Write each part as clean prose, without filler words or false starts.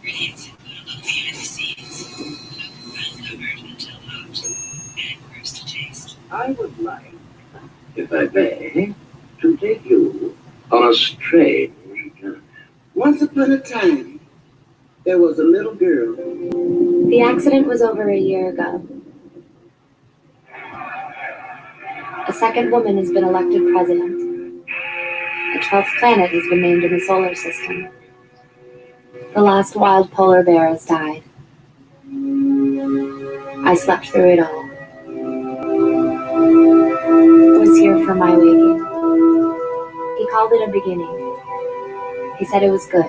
Ingredients include a look behind the scenes, well covered until hot, and gross to taste. I would like, if I may, to take you on a strange journey. Once upon a time, there was a little girl. The accident was over a year ago. A second woman has been elected president. A 12th planet has been named in the solar system. The last wild polar bear has died. I slept through it all. Was here for my waking. He called it a beginning. He said it was good.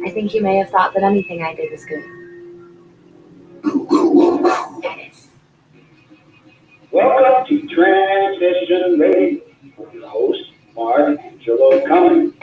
I think you may have thought that anything I did was good. Welcome to Transcending Radio with your host, Mark Angelo Cummings.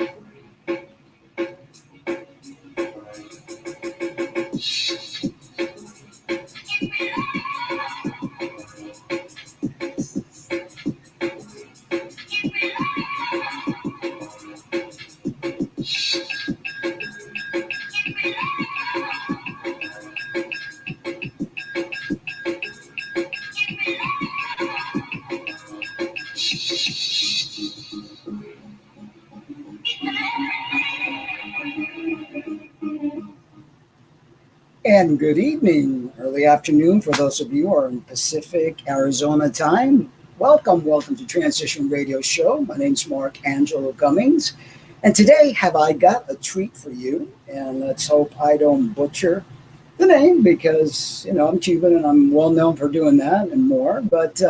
And good evening, early afternoon for those of you who are in Pacific, Arizona time. Welcome to Transition Radio Show. My name's Mark Angelo Cummings. And today, have I got a treat for you? And let's hope I don't butcher the name because, you know, I'm Cuban and I'm well known for doing that and more. But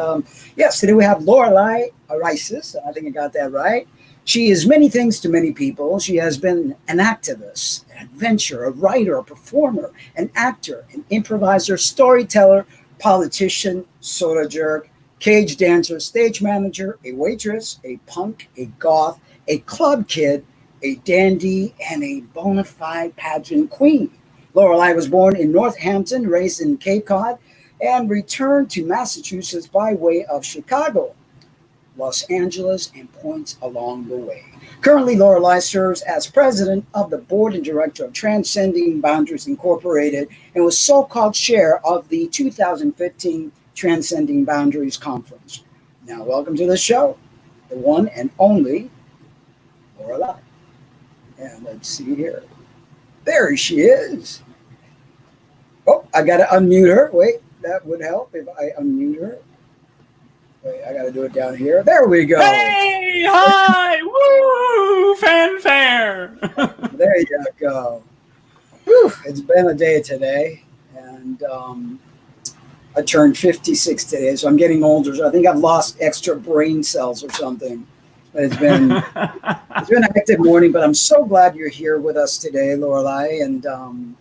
yes, today we have Lorelei Erisis. I think I got that right. She is many things to many people. She has been an activist, an adventurer, a writer, a performer, an actor, an improviser, storyteller, politician, soda jerk, cage dancer, stage manager, a waitress, a punk, a goth, a club kid, a dandy, and a bonafide pageant queen. Lorelei was born in Northampton, raised in Cape Cod, and returned to Massachusetts by way of Chicago, Los Angeles, and points along the way. Currently, Lorelei serves as president of the board and director of Transcending Boundaries Incorporated and was so-called chair of the 2015 Transcending Boundaries Conference. Now, welcome to the show, the one and only Lorelei. And let's see here. There she is. Oh, I got to unmute her. Wait, that would help if I unmute her. Wait, I got to do it down here. There we go. Hey, hi, woo, fanfare. There you go. Whew, it's been a day today, and I turned 56 today, so I'm getting older. So I think I've lost extra brain cells or something. But it's been an active morning, but I'm so glad you're here with us today, Lorelei. And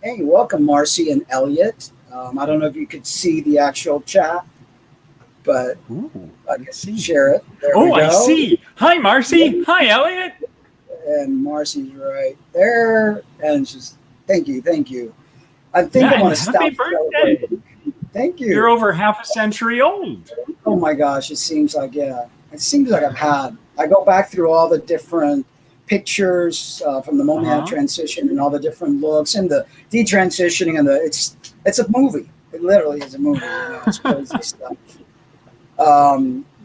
hey, welcome, Marcy and Elliot. I don't know if you could see the actual chat, but I guess share it. There we go. I see. Hi, Marcy. Hi, Elliot. And Marcy's right there. And just thank you. I think I want to stop. Happy birthday. Thank you. You're over half a century old. Oh my gosh, it seems like I go back through all the different pictures from the moment I transitioned and all the different looks and the detransitioning and it's a movie. It literally is a movie. You know, it's crazy stuff.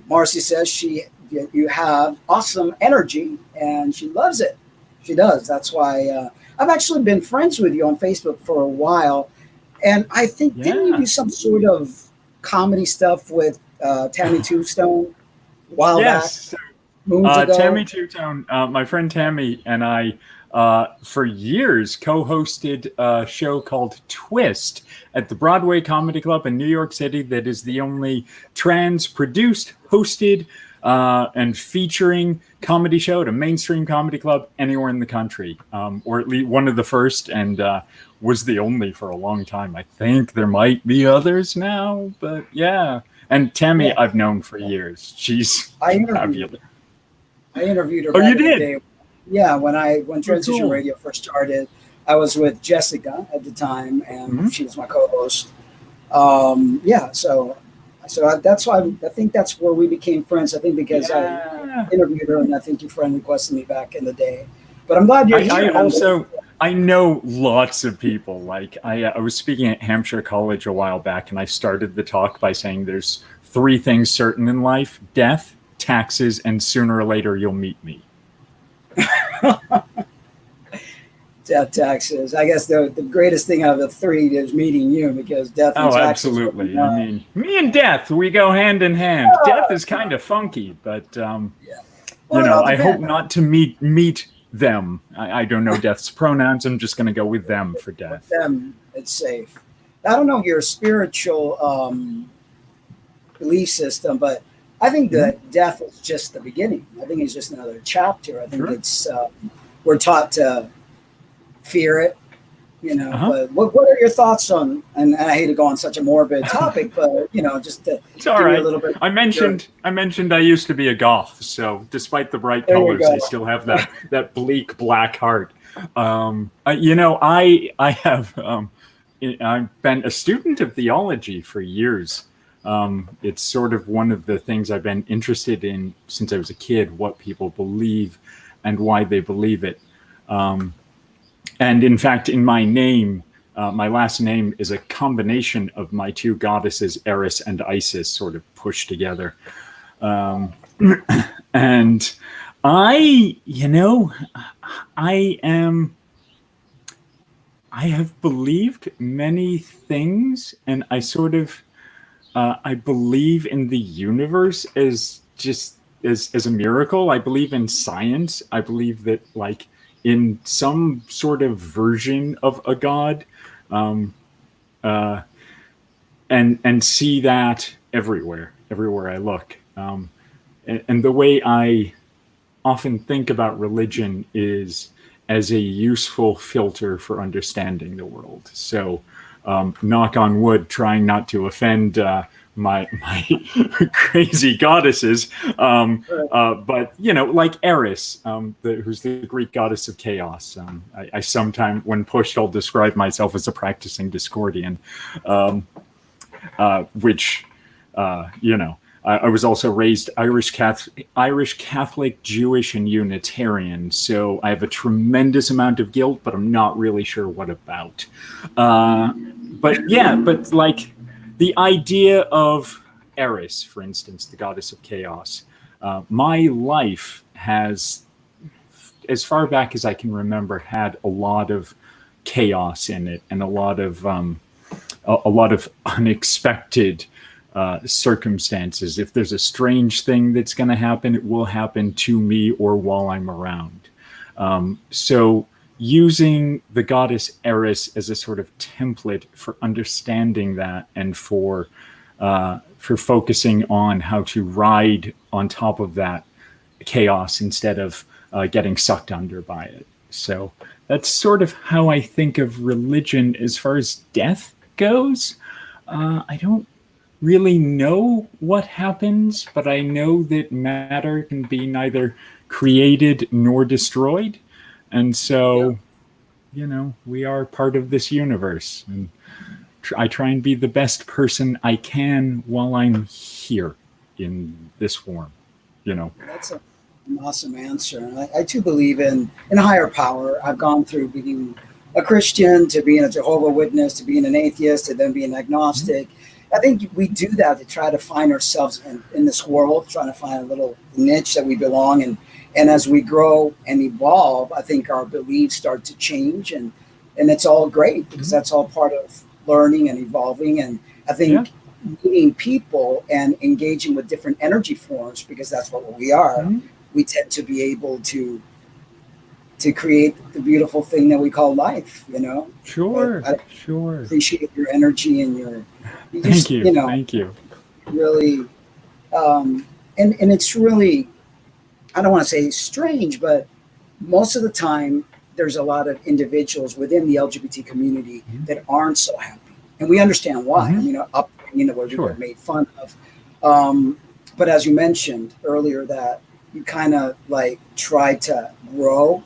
Marcy says you have awesome energy and she loves it. She does. That's why I've actually been friends with you on Facebook for a while. And I think, didn't you do some sort of comedy stuff with Tammy Tombstone a while back? Moons ago? Tammy Two-Tone, my friend Tammy and I, for years, co-hosted a show called Twist at the Broadway Comedy Club in New York City that is the only trans-produced, hosted, and featuring comedy show at a mainstream comedy club anywhere in the country, or at least one of the first, and was the only for a long time. I think there might be others now, but yeah. And Tammy, I've known for years. She's fabulous. I interviewed her. Oh, back you did? in the day. Yeah, when Transition Radio first started, I was with Jessica at the time, and she was my co-host. So that's why I think that's where we became friends. I think because I interviewed her, and I think your friend requested me back in the day. But I'm glad you're here. I know lots of people. Like I was speaking at Hampshire College a while back, and I started the talk by saying there's 3 things certain in life: death, taxes, and sooner or later you'll meet me. Death, taxes. I guess the greatest thing out of the 3 is meeting you, because death and Oh, taxes. absolutely. I mean, me and death, we go hand in hand. Death is kind of funky, but Well, you it know, all I hope depends. not to meet them. I don't know death's pronouns. I'm just going to go with them for death. Them, it's safe. I don't know your spiritual belief system, but I think that death is just the beginning. I think it's just another chapter. I think Sure. it's we're taught to fear it, you know. Uh-huh. But what are your thoughts on? And I hate to go on such a morbid topic, but you know, just to It's all give you right. a little bit. I mentioned I used to be a goth, so despite the bright There you colors, go. I still have that bleak black heart. You know, I have I've been a student of theology for years. It's sort of one of the things I've been interested in since I was a kid: what people believe and why they believe it. And in fact, in my name, my last name is a combination of my 2 goddesses, Eris and Isis, sort of pushed together. And I have believed many things, and I sort of, I believe in the universe as just as a miracle. I believe in science. I believe that, like, in some sort of version of a god, and see that everywhere I look. And the way I often think about religion is as a useful filter for understanding the world. So, knock on wood, trying not to offend my crazy goddesses, but you know, like Eris, who's the Greek goddess of chaos. I sometimes, when pushed, I'll describe myself as a practicing Discordian, which you know. I was also raised Irish Catholic, Jewish, and Unitarian, so I have a tremendous amount of guilt, but I'm not really sure what about. But yeah, but like the idea of Eris, for instance, the goddess of chaos, my life has, as far back as I can remember, had a lot of chaos in it, and a lot of unexpected circumstances. If there's a strange thing that's going to happen, it will happen to me or while I'm around. So using the goddess Eris as a sort of template for understanding that, and for focusing on how to ride on top of that chaos instead of getting sucked under by it. So that's sort of how I think of religion. As far as death goes, I don't really know what happens, but I know that matter can be neither created nor destroyed. And so, you know, we are part of this universe. And I try and be the best person I can while I'm here in this form, you know. That's an awesome answer. And I too believe in a higher power. I've gone through being a Christian to being a Jehovah's Witness to being an atheist to then being agnostic. I think we do that to try to find ourselves in this world, trying to find a little niche that we belong in. And as we grow and evolve, I think our beliefs start to change, and it's all great, because that's all part of learning and evolving. And I think meeting people and engaging with different energy forms, because that's what we are, we tend to be able to create the beautiful thing that we call life, you know? Sure. I appreciate your energy and your... Thank you. You know, Thank you. Really, and it's really, I don't want to say strange, but most of the time there's a lot of individuals within the LGBT community that aren't so happy, and we understand why. I mean, upbringing where we were made fun of, but as you mentioned earlier, that you kind of like try to grow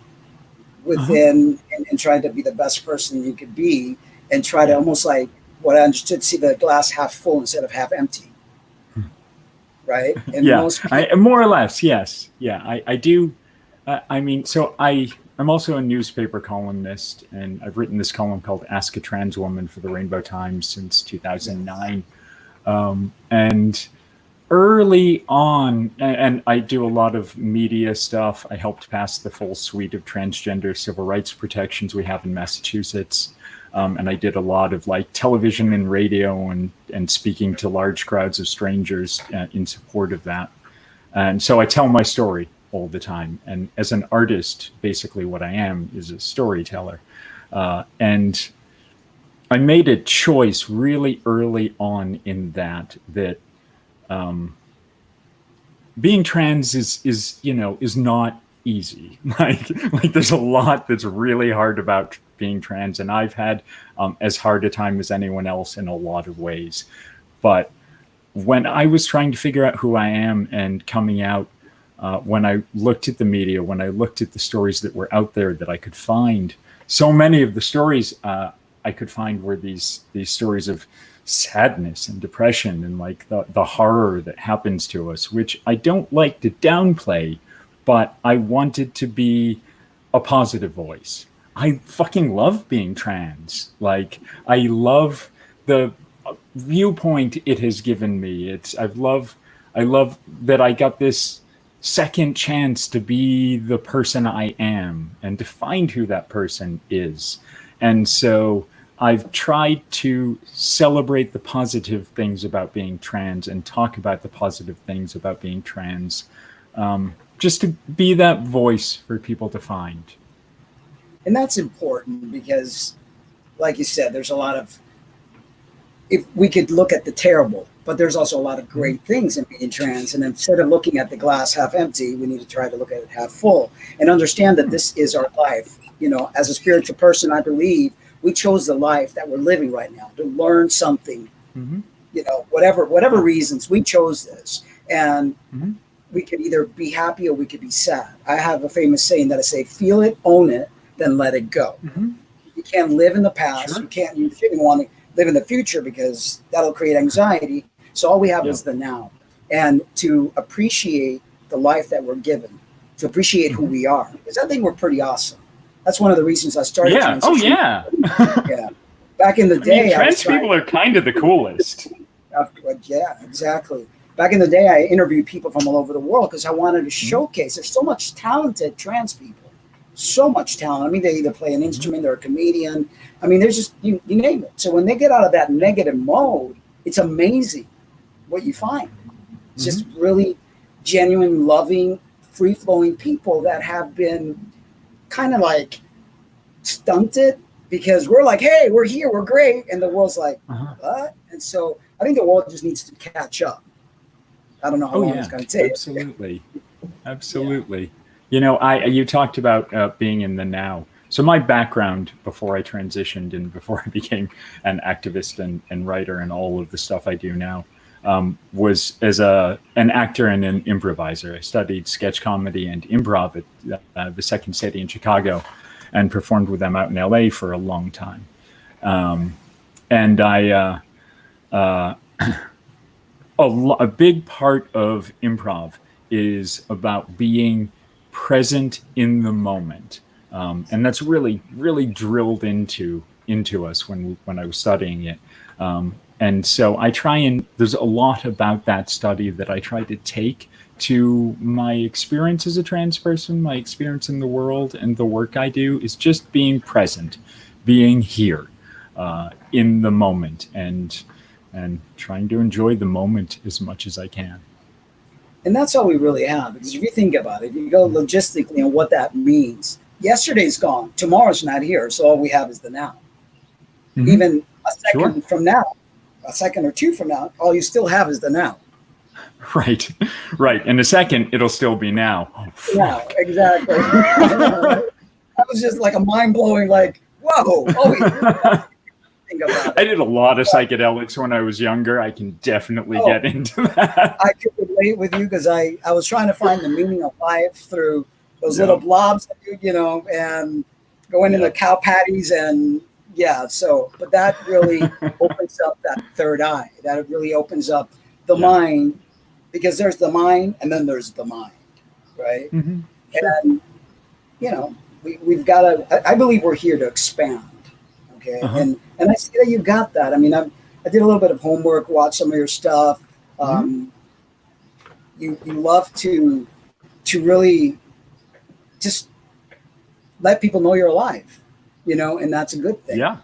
within and try to be the best person you could be, and try to almost like, what I understood, see the glass half full instead of half empty. Right? And Yeah, most people, more or less, yes. Yeah, I do. I mean, so I I'm also a newspaper columnist, and I've written this column called Ask a Trans Woman for the Rainbow Times since 2009. And early on, and I do a lot of media stuff. I helped pass the full suite of transgender civil rights protections we have in Massachusetts. And I did a lot of like television and radio and speaking to large crowds of strangers in support of that. And so I tell my story all the time. And as an artist, basically what I am is a storyteller. And I made a choice really early on in that being trans is not easy. Like there's a lot that's really hard about being trans, and I've had as hard a time as anyone else in a lot of ways. But when I was trying to figure out who I am and coming out, when I looked at the media, when I looked at the stories that were out there that I could find, so many of the stories I could find were these stories of sadness and depression and like the horror that happens to us, which I don't like to downplay, but I wanted to be a positive voice. I fucking love being trans. Like, I love the viewpoint it has given me. I love that I got this second chance to be the person I am and to find who that person is. And so I've tried to celebrate the positive things about being trans and talk about the positive things about being trans, just to be that voice for people to find. And that's important because, like you said, there's a lot of, if we could look at the terrible, but there's also a lot of great things in being trans. And instead of looking at the glass half empty, we need to try to look at it half full and understand that this is our life. You know, as a spiritual person, I believe we chose the life that we're living right now to learn something, you know, whatever reasons we chose this. And we could either be happy or we could be sad. I have a famous saying that I say, feel it, own it, then let it go. You can't live in the past. Sure. You shouldn't want to live in the future because that'll create anxiety. So all we have is the now. And to appreciate the life that we're given, to appreciate who we are, because I think we're pretty awesome. That's one of the reasons I started. Yeah. Oh, yeah. Yeah. Back in the day, trans people are kind of the coolest. Yeah, exactly. Back in the day, I interviewed people from all over the world because I wanted to showcase. There's so much talented trans people. So much talent. I mean, they either play an instrument or a comedian. I mean, there's just, you name it. So when they get out of that negative mode, it's amazing what you find. It's just really genuine, loving, free-flowing people that have been kind of like stunted because we're like, hey, we're here, we're great. And the world's like, what? And so I think the world just needs to catch up. I don't know how long it's going to take. Absolutely. Absolutely. Yeah. You know, you talked about being in the now. So my background before I transitioned and before I became an activist and writer and all of the stuff I do now was as an actor and an improviser. I studied sketch comedy and improv at the Second City in Chicago and performed with them out in LA for a long time. And a big part of improv is about being present in the moment, and that's really drilled into us when I was studying it, and so I try and there's a lot about that study that I try to take to my experience as a trans person, my experience in the world, and the work I do is just being present, being here in the moment, and trying to enjoy the moment as much as I can. And that's all we really have. Because if you think about it, if you go logistically on what that means, yesterday's gone, tomorrow's not here. So all we have is the now. Even a second from now, a second or two from now, all you still have is the now. Right. In a second, it'll still be now. Oh, yeah, exactly. That was just like a mind-blowing, like, whoa. Think about it. I did a lot of psychedelics when I was younger. I can definitely get into that. I could relate with you because I was trying to find the meaning of life through those little blobs, and going into cow patties and but that really opens up that third eye. That really opens up the mind, because there's the mind and then there's the mind, right? Sure. And we've got to. I believe we're here to expand. Okay, and I see that you got that. I mean, I did a little bit of homework, watched some of your stuff. You love to really just let people know you're alive, you know, and that's a good thing. Yeah,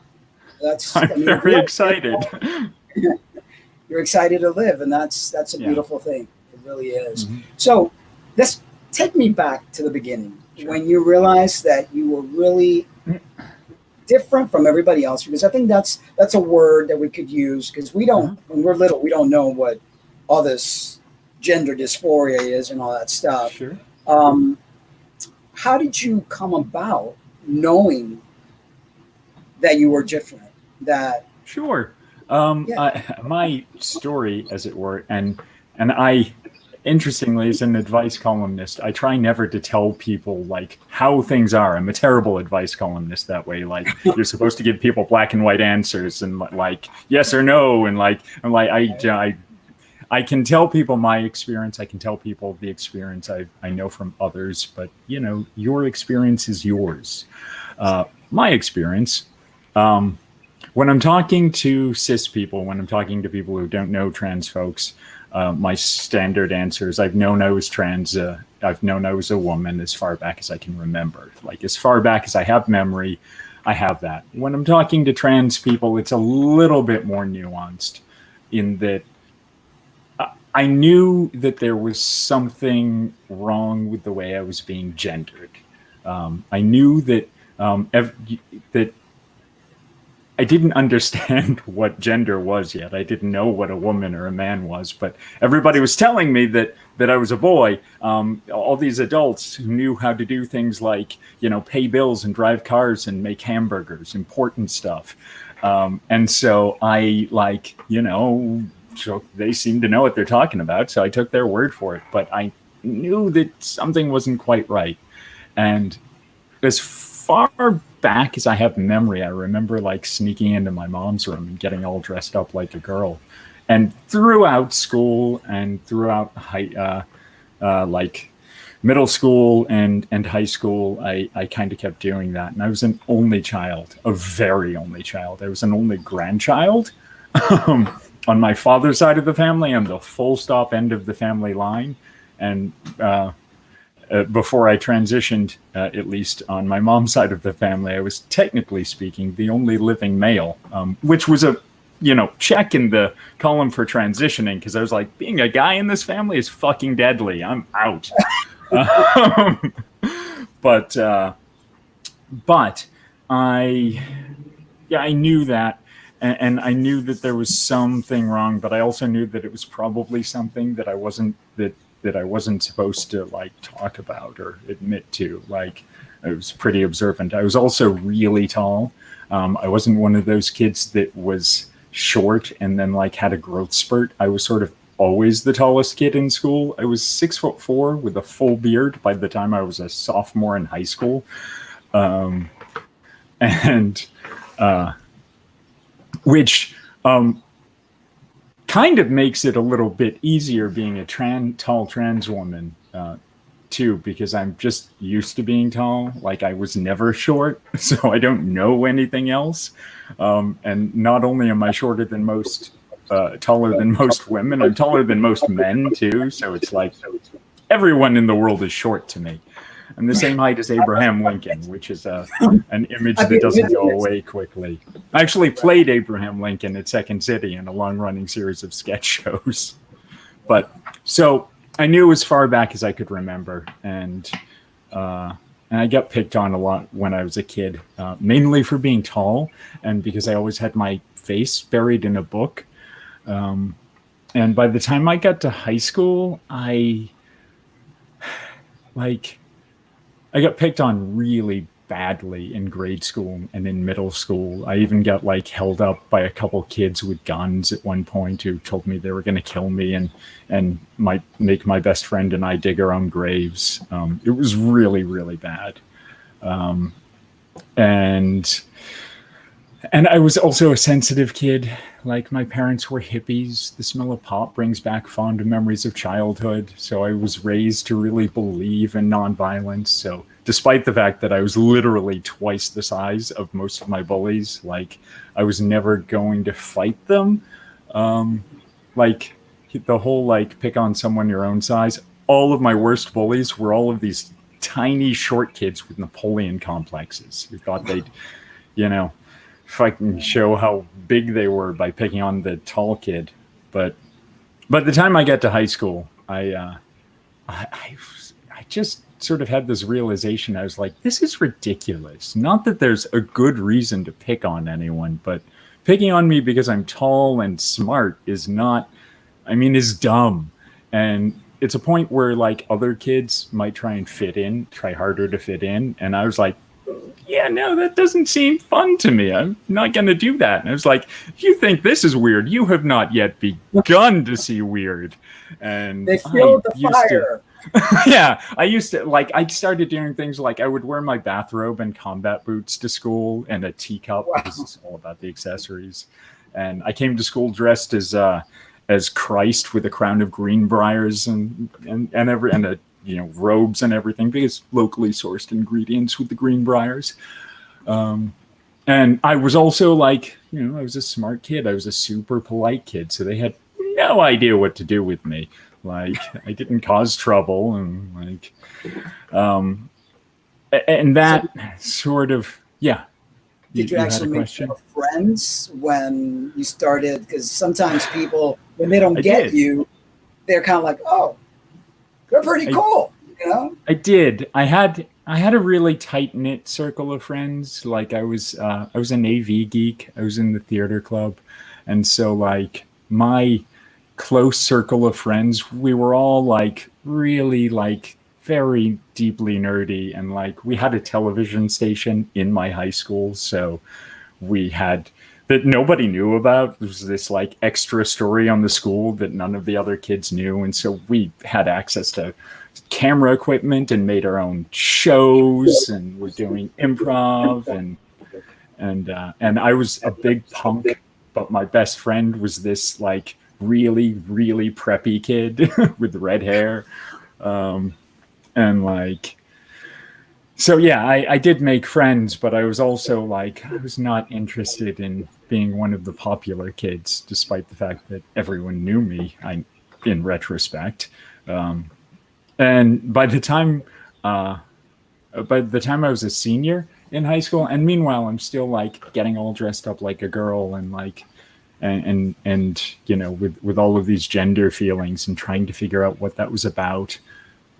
that's. I'm very excited. You're excited to live, and that's a beautiful thing. It really is. So let's take me back to the beginning when you realized that you were really different from everybody else, because I think that's a word that we could use, because we don't when we're little, we don't know what all this gender dysphoria is and all that stuff. Sure. How did you come about knowing that you were different? Sure. My story, as it were, and I, interestingly, as an advice columnist, I try never to tell people like how things are. I'm a terrible advice columnist that way. Like you're supposed to give people black and white answers and like yes or no, and I can tell people my experience. I can tell people the experience I know from others, but you know, your experience is yours. My experience, when I'm talking to cis people, when I'm talking to people who don't know trans folks, my standard answer is I've known I was trans. I've known I was a woman as far back as I can remember. Like as far back as I have memory, I have that. When I'm talking to trans people, it's a little bit more nuanced in that I knew that there was something wrong with the way I was being gendered. I knew that that I didn't understand what gender was yet. I didn't know what a woman or a man was, but everybody was telling me that I was a boy. All these adults who knew how to do things like, you know, pay bills and drive cars and make hamburgers, important stuff. And so I like, you know, so they seem to know what they're talking about. So I took their word for it, but I knew that something wasn't quite right. And as far back as I have memory, I remember like sneaking into my mom's room and getting all dressed up like a girl. And throughout school and throughout like middle school and high school, I kind of kept doing that. And I was an only child, a very only child. I was an only grandchild. On my father's side of the family, I'm the full stop end of the family line. And before I transitioned, at least on my mom's side of the family, I was technically speaking the only living male, which was a, you know, check in the column for transitioning, because I was like, being a guy in this family is fucking deadly. I'm out. But I knew that. And I knew that there was something wrong, but I also knew that it was probably something that I wasn't supposed to like talk about or admit to. Like I was pretty observant. I was also really tall. I wasn't one of those kids that was short and then like had a growth spurt. I was sort of always the tallest kid in school. I was 6'4" with a full beard by the time I was a sophomore in high school. Which kind of makes it a little bit easier being a tall trans woman too, because I'm just used to being tall. Like I was never short, so I don't know anything else. And not only am I shorter than most, taller than most women, I'm taller than most men too. So it's like everyone in the world is short to me. I'm the same height as Abraham Lincoln, which is an image that doesn't go away quickly. I actually played Abraham Lincoln at Second City in a long-running series of sketch shows. But so I knew as far back as I could remember, and I got picked on a lot when I was a kid, mainly for being tall and because I always had my face buried in a book. And by the time I got to high school, I got picked on really badly in grade school and in middle school. I even got like held up by a couple kids with guns at one point who told me they were going to kill me and might make my best friend and I dig our own graves. It was really, really bad. And I was also a sensitive kid. Like my parents were hippies. The smell of pot brings back fond memories of childhood. So I was raised to really believe in nonviolence. So despite the fact that I was literally twice the size of most of my bullies. Like, I was never going to fight them. Like, the whole, like, pick on someone your own size. All of my worst bullies were all of these tiny, short kids with Napoleon complexes who thought they'd, you know, fucking show how big they were by picking on the tall kid. But by the time I got to high school, I just sort of had this realization. I was like, this is ridiculous. Not that there's a good reason to pick on anyone, but picking on me because I'm tall and smart is not, I mean, is dumb. And it's a point where, like, other kids might try and fit in, try harder to fit in. And I was like, yeah, no, that doesn't seem fun to me. I'm not going to do that. And I was like, if you think this is weird, you have not yet begun to see weird. And they feel the fire. Yeah, I started doing things like I would wear my bathrobe and combat boots to school and a teacup, because it's all about the accessories. And I came to school dressed as Christ with a crown of green briars and a, you know, robes and everything, because locally sourced ingredients with the green briars. And I was also, like, you know, I was a smart kid. I was a super polite kid, so they had no idea what to do with me. Like, I didn't cause trouble, and like, and that sort of, yeah. Did you actually make more friends when you started? Because sometimes people, when they don't get you, they're kind of like, oh, they're pretty cool, you know? I did. I had a really tight knit circle of friends. Like, I was an AV geek. I was in the theater club, and so, like, my close circle of friends, we were all, like, really, like, very deeply nerdy, and, like, we had a television station in my high school, so we had that nobody knew about. There was this, like, extra story on the school that none of the other kids knew, and so we had access to camera equipment and made our own shows, and we're doing improv, and I was a big punk, but my best friend was this, like, really, really preppy kid with red hair. And, like, so yeah, I did make friends, but I was also, like, I was not interested in being one of the popular kids, despite the fact that everyone knew me, in retrospect. And by the time I was a senior in high school, and meanwhile, I'm still, like, getting all dressed up like a girl, and, like, and you know, with all of these gender feelings and trying to figure out what that was about.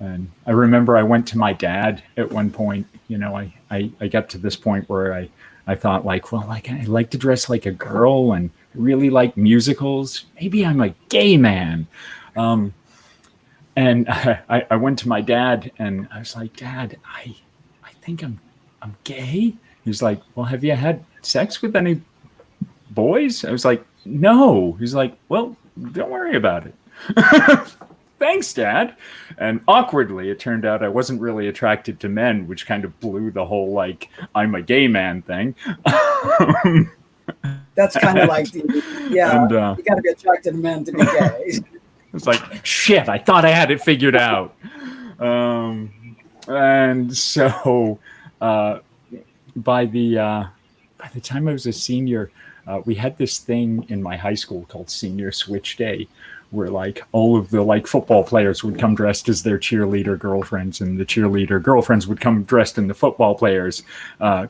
And I remember I went to my dad at one point. You know, I got to this point where I thought, like, well, like, I like to dress like a girl and really like musicals. Maybe I'm a gay man. And I went to my dad and I was like, Dad, I think I'm gay. He's like, well, have you had sex with any boys? I was like, no. He's like, well, don't worry about it. Thanks, Dad. And awkwardly, it turned out I wasn't really attracted to men, which kind of blew the whole, like, I'm a gay man thing. That's kind of like, you got to be attracted to men to be gay. It's like, shit, I thought I had it figured out. And so by the time I was a senior, we had this thing in my high school called Senior Switch Day, where, like, all of the, like, football players would come dressed as their cheerleader girlfriends, and the cheerleader girlfriends would come dressed in the football players'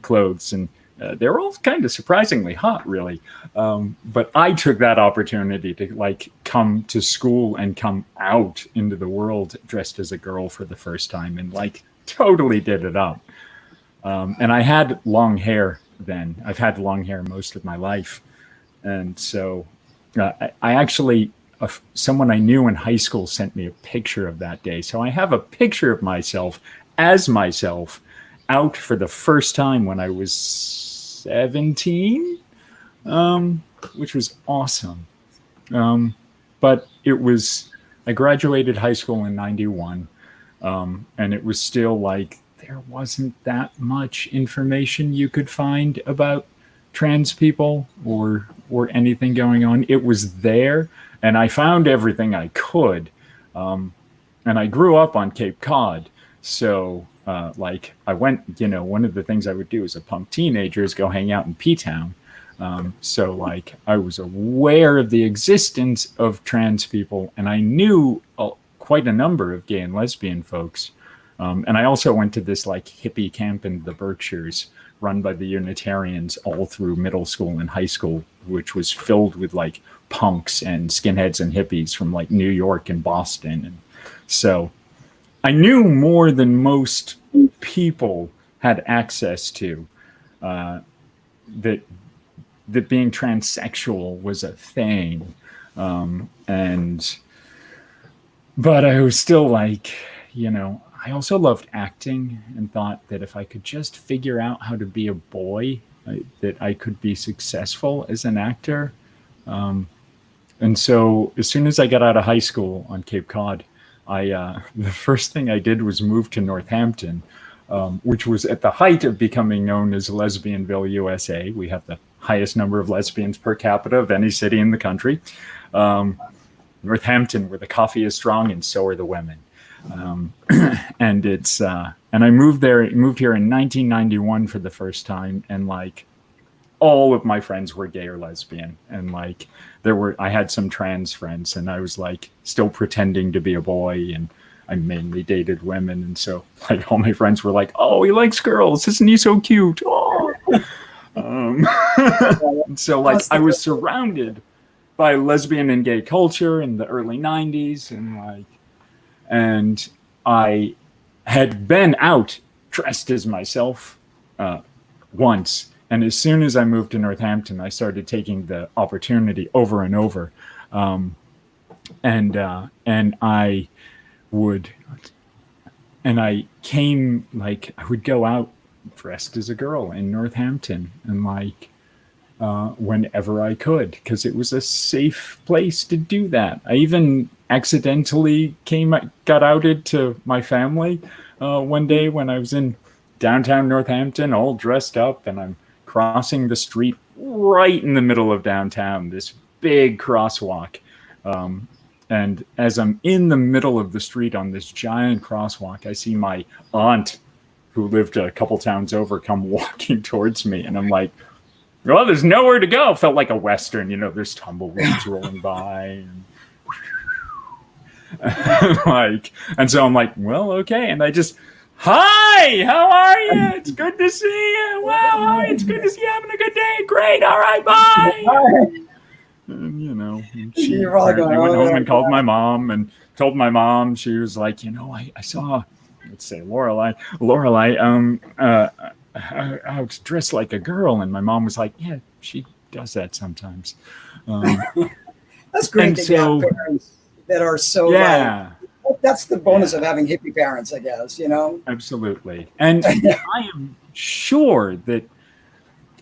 clothes, and they were all kind of surprisingly hot, really. But I took that opportunity to, like, come to school and come out into the world dressed as a girl for the first time, and, like, totally did it up. And I had long hair then. I've had long hair most of my life, and so I actually. Someone I knew in high school sent me a picture of that day. So I have a picture of myself as myself out for the first time when I was 17, which was awesome. But it was, I graduated high school in 91, and it was still, like, there wasn't that much information you could find about trans people or anything going on. It was there. And I found everything I could. And I grew up on Cape Cod. So like I went, one of the things I would do as a punk teenager is go hang out in P-Town. So like I was aware of the existence of trans people, and I knew quite a number of gay and lesbian folks. And I also went to this like hippie camp in the Berkshires run by the Unitarians all through middle school and high school, which was filled with like punks and skinheads and hippies from like New York and Boston. And so I knew more than most people had access to, that being transsexual was a thing. But I was still like, I also loved acting and thought that if I could just figure out how to be a boy, that I could be successful as an actor. And so as soon as I got out of high school on Cape Cod, the first thing I did was move to Northampton, which was at the height of becoming known as Lesbianville, USA. We have the highest number of lesbians per capita of any city in the country. Northampton, where the coffee is strong and so are the women. And it's and I moved here in 1991 for the first time, and like all of my friends were gay or lesbian, and like I had some trans friends, and I was like still pretending to be a boy, and I mainly dated women, and so like all my friends were like, "Oh, he likes girls, isn't he so cute?" Oh. And so like I was surrounded by lesbian and gay culture in the early 90s, and I had been out dressed as myself once. And as soon as I moved to Northampton, I started taking the opportunity over and over. And I came, like, I would go out dressed as a girl in Northampton, and like, whenever I could, because it was a safe place to do that. I even accidentally got outed to my family one day when I was in downtown Northampton, all dressed up, and I'm crossing the street right in the middle of downtown, this big crosswalk. And as I'm in the middle of the street on this giant crosswalk, I see my aunt, who lived a couple towns over, come walking towards me, and I'm like, well, there's nowhere to go. Felt like a Western, there's tumbleweeds rolling by. And so I'm like, well, okay. And I just, hi, how are you? It's good to see you. Wow, it's good to see you having a good day. Great. All right, bye. And she went home and called my mom and told my mom. She was like, I saw, let's say Lorelei, I was dressed like a girl, and my mom was like, yeah, she does that sometimes. That's great that you have parents that are so, yeah. That's the bonus of having hippie parents, I guess, Absolutely. And I am sure that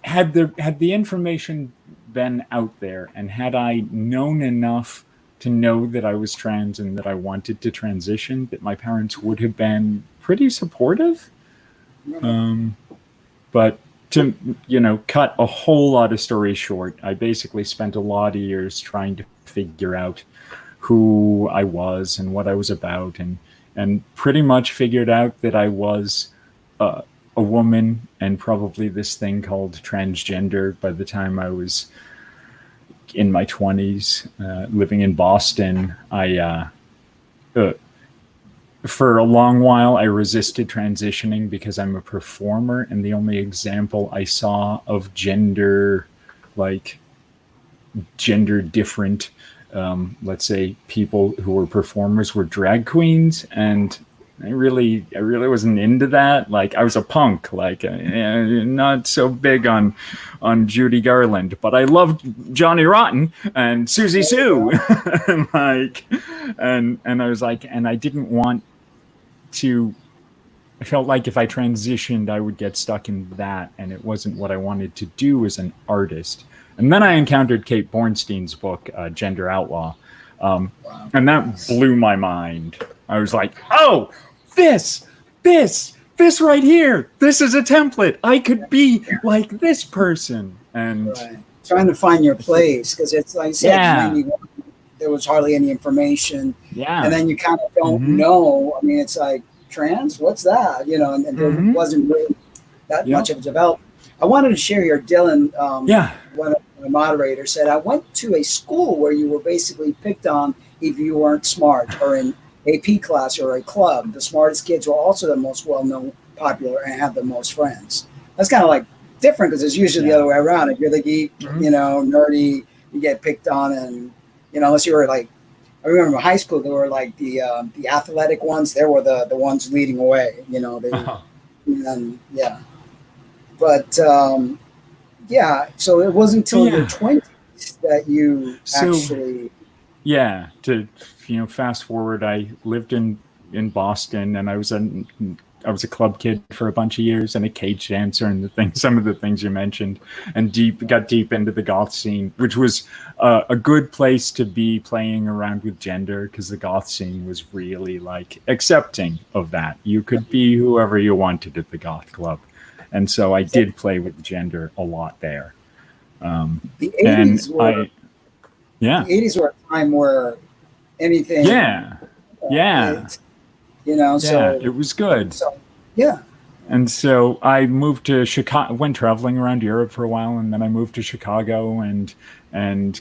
had the information been out there, and had I known enough to know that I was trans and that I wanted to transition, that my parents would have been pretty supportive. But to, cut a whole lot of stories short, I basically spent a lot of years trying to figure out who I was and what I was about, and pretty much figured out that I was a woman, and probably this thing called transgender by the time I was in my 20s, living in Boston. For a long while, I resisted transitioning because I'm a performer, and the only example I saw of gender different, let's say, people who were performers were drag queens, and I really wasn't into that. Like, I was a punk, not so big on Judy Garland, but I loved Johnny Rotten and Susie Sue, and I was like, and I didn't want to. I felt like if I transitioned, I would get stuck in that, and it wasn't what I wanted to do as an artist. And then I encountered Kate Bornstein's book, Gender Outlaw, and that blew my mind. I was like, oh, this right here, this is a template. I could be like this person. And right. Trying to find your place, because it's like I said, 91, there was hardly any information. Yeah. And then you kind of don't know. I mean, it's like trans? What's that? You know, and there wasn't really that much of a development. I wanted to share here, Dylan, one of the moderators said, I went to a school where you were basically picked on if you weren't smart, or in AP class or a club. The smartest kids were also the most well-known, popular, and had the most friends. That's kind of like different, because it's usually the other way around. If you're the geek, you know, nerdy, you get picked on, and, you know, unless you were like, I remember in high school, there were like the athletic ones. They were the ones leading away, you know, and but so it wasn't until your 20s that you actually. Yeah, to fast forward, I lived in Boston, and I was a club kid for a bunch of years, and a cage dancer, and some of the things you mentioned, and got deep into the goth scene, which was a good place to be playing around with gender, because the goth scene was really like accepting of that. You could be whoever you wanted at the goth club, and so I did play with gender a lot there. The 80s were. Yeah. The 80s were a time where anything. Yeah. You know, so. It was good. So, yeah. And so I moved to Chicago, went traveling around Europe for a while, and then I moved to Chicago and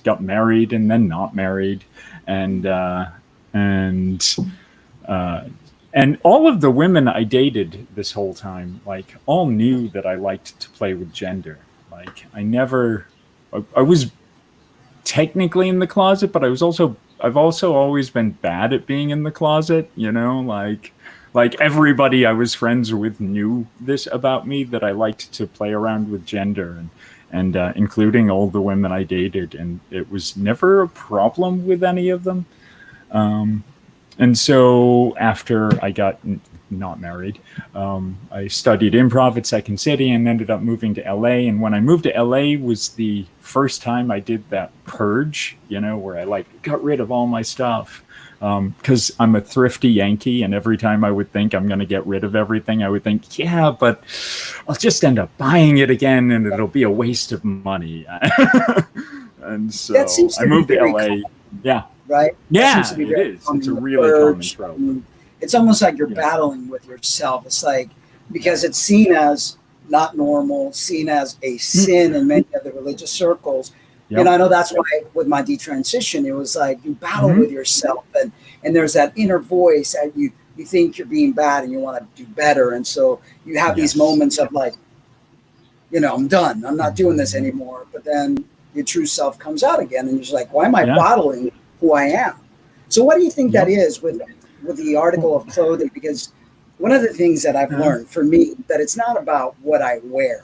got married, and then not married. And all of the women I dated this whole time, like, all knew that I liked to play with gender. Like, I was technically in the closet, but I've also always been bad at being in the closet, you know, like everybody I was friends with knew this about me, that I liked to play around with gender, and including all the women I dated, and it was never a problem with any of them. And so after I got not married, I studied improv at Second City and ended up moving to LA. And when I moved to LA was the first time I did that purge, you know, where I like got rid of all my stuff. Because I'm a thrifty Yankee, and every time I would think I'm going to get rid of everything, I would think, yeah, but I'll just end up buying it again, and it'll be a waste of money. And so I moved to LA. Common, yeah. Right? Yeah, it is. It's a really common trope. It's almost like you're battling with yourself. It's like, because it's seen as not normal, seen as a sin in many of the religious circles. Yep. And I know that's why with my detransition, it was like you battle with yourself, and there's that inner voice that you think you're being bad and you want to do better. And so you have these moments of like, you know, I'm done. I'm not doing this anymore. But then your true self comes out again, and you're just like, why am I bottling who I am? So what do you think that is with the article of clothing? Because one of the things that I've learned for me, that it's not about what I wear.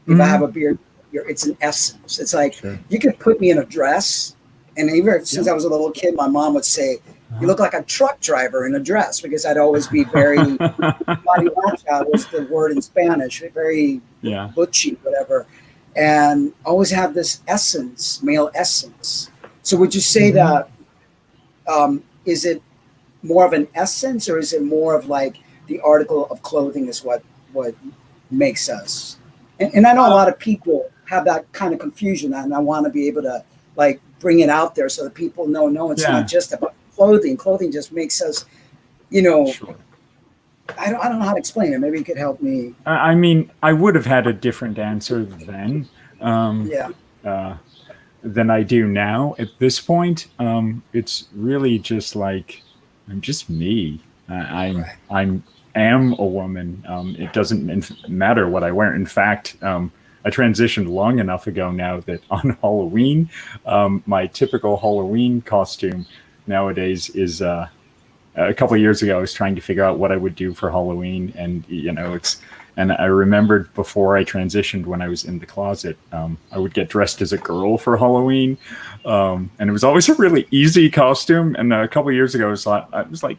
If I have a beard, it's an essence. It's like you could put me in a dress, and even since I was a little kid, my mom would say, you look like a truck driver in a dress, because I'd always be very mariacha was the word in Spanish, very butchy, whatever, and always have this essence, male essence. So would you say that is it more of an essence, or is it more of like the article of clothing is what makes us? And I know a lot of people have that kind of confusion, and I want to be able to like bring it out there so that people know, no, it's not just about clothing. Clothing just makes us, you know, I don't know how to explain it. Maybe you could help me. I mean, I would have had a different answer then. Than I do now. At this point, it's really just like, I'm just me. I am a woman. It doesn't matter what I wear. In fact, I transitioned long enough ago now that on Halloween, my typical Halloween costume nowadays is a couple of years ago, I was trying to figure out what I would do for Halloween. And, you know, and I remembered before I transitioned, when I was in the closet, I would get dressed as a girl for Halloween. And it was always a really easy costume. And a couple of years ago, I was like,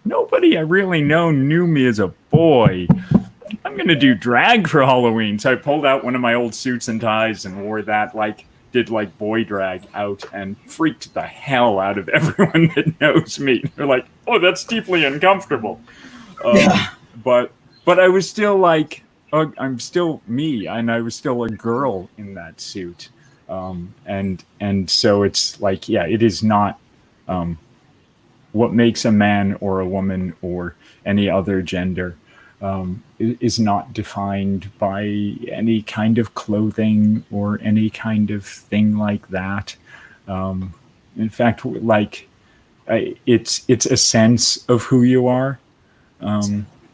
nobody I really know knew me as a boy. I'm going to do drag for Halloween. So I pulled out one of my old suits and ties and wore that, did boy drag out, and freaked the hell out of everyone that knows me. They're like, oh, that's deeply uncomfortable. But I was still like, oh, I'm still me, and I was still a girl in that suit. And so it's like, it is not, what makes a man or a woman or any other gender is not defined by any kind of clothing or any kind of thing like that. In fact, like it's a sense of who you are.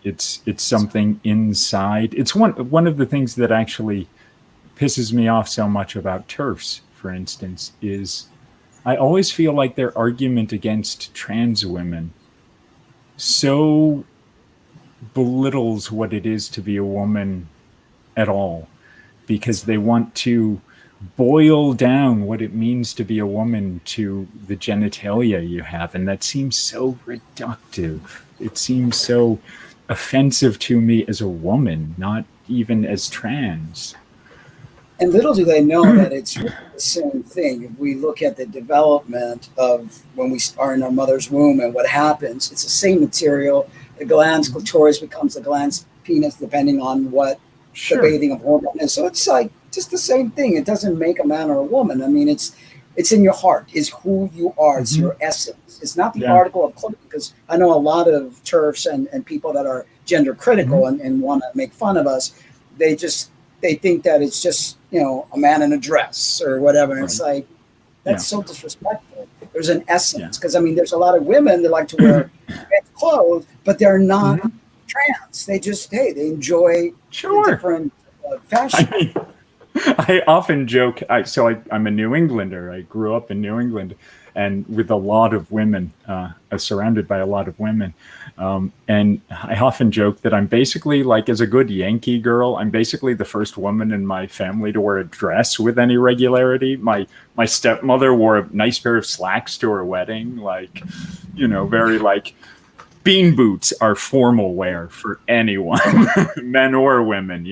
It's something inside. It's one of the things that actually pisses me off so much about TERFs, for instance, is I always feel like their argument against trans women so belittles what it is to be a woman at all, because they want to boil down what it means to be a woman to the genitalia you have, and that seems so reductive. It seems so offensive to me as a woman, not even as trans. And little do they know that it's really the same thing. If we look at the development of when we are in our mother's womb and what happens, it's the same material. The glans clitoris becomes the glans penis, depending on what the bathing of hormone is. So it's like just the same thing. It doesn't make a man or a woman. I mean, it's in your heart. It's who you are. It's your essence. It's not the article of clothing, because I know a lot of TERFs and people that are gender critical and want to make fun of us. They think that it's just, a man in a dress or whatever. And it's like, that's so disrespectful. There's an essence. Because, I mean, there's a lot of women that like to wear clothes, but they're not trans. They just, they enjoy different fashion. I mean, I often joke, I'm a New Englander. I grew up in New England and with a lot of women, surrounded by a lot of women. And I often joke that I'm basically, like, as a good Yankee girl, I'm basically the first woman in my family to wear a dress with any regularity. My stepmother wore a nice pair of slacks to her wedding, like, very like, bean boots are formal wear for anyone, men or women,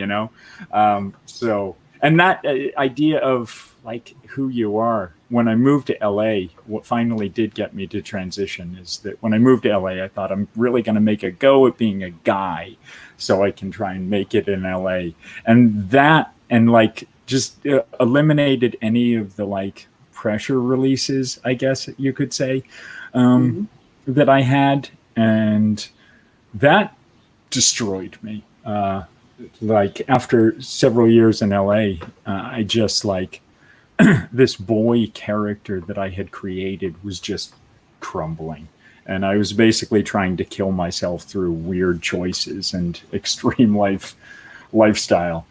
and that idea of like who you are. When I moved to LA, what finally did get me to transition is that when I moved to LA, I thought I'm really going to make a go at being a guy so I can try and make it in LA. And that, and like just eliminated any of the like pressure releases, I guess you could say, that I had. And that destroyed me. Like after several years in LA, I just like this boy character that I had created was just crumbling. And I was basically trying to kill myself through weird choices and extreme lifestyle.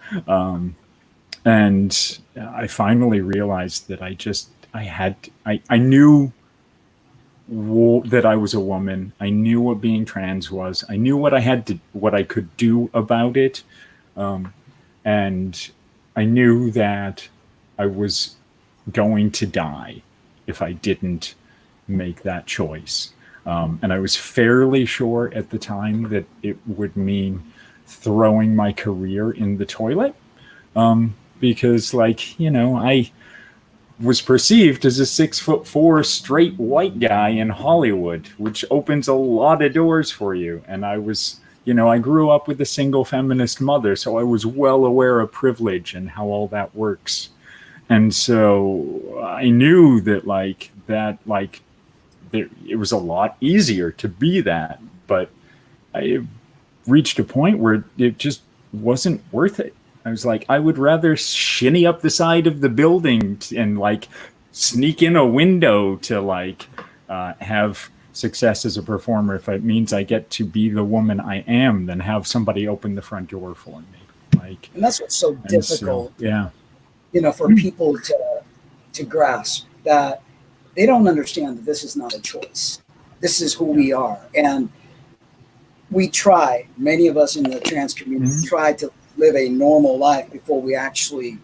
And I finally realized that I knew that I was a woman. I knew what being trans was. I knew what I could do about it. And I knew that I was going to die if I didn't make that choice. And I was fairly sure at the time that it would mean throwing my career in the toilet. Because I was perceived as a 6'4" straight white guy in Hollywood, which opens a lot of doors for you. And I was, I grew up with a single feminist mother, so I was well aware of privilege and how all that works. And so I knew that it was a lot easier to be that, but I reached a point where it just wasn't worth it. I was like, I would rather shinny up the side of the building and like sneak in a window to have success as a performer if it means I get to be the woman I am than have somebody open the front door for me. And that's what's so difficult. For people to grasp that they don't understand that this is not a choice. This is who we are. And we try, many of us in the trans community try to live a normal life before we actually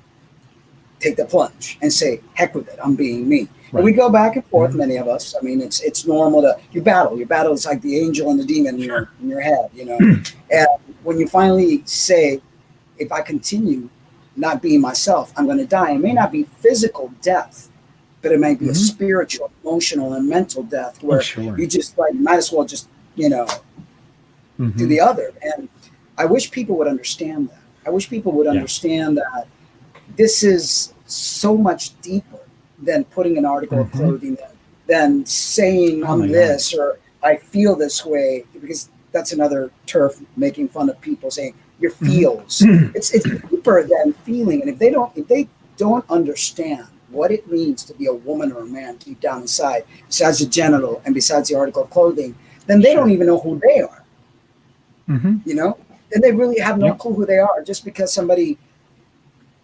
take the plunge and say, heck with it, I'm being me. Right. And we go back and forth, many of us. I mean, it's normal to, you battle. It's like the angel and the demon in your head, And when you finally say, if I continue not being myself, I'm going to die. It may not be physical death, but it might be a spiritual, emotional, and mental death where you just might as well just, do the other. And I wish people would understand that. I wish people would understand that this is so much deeper than putting an article of clothing, than saying I'm this, or I feel this way, because that's another turf making fun of people saying your feels. It's deeper than feeling, and if they don't understand what it means to be a woman or a man deep down inside, besides the genital and besides the article of clothing, then they don't even know who they are. You know, and they really have no clue who they are, just because somebody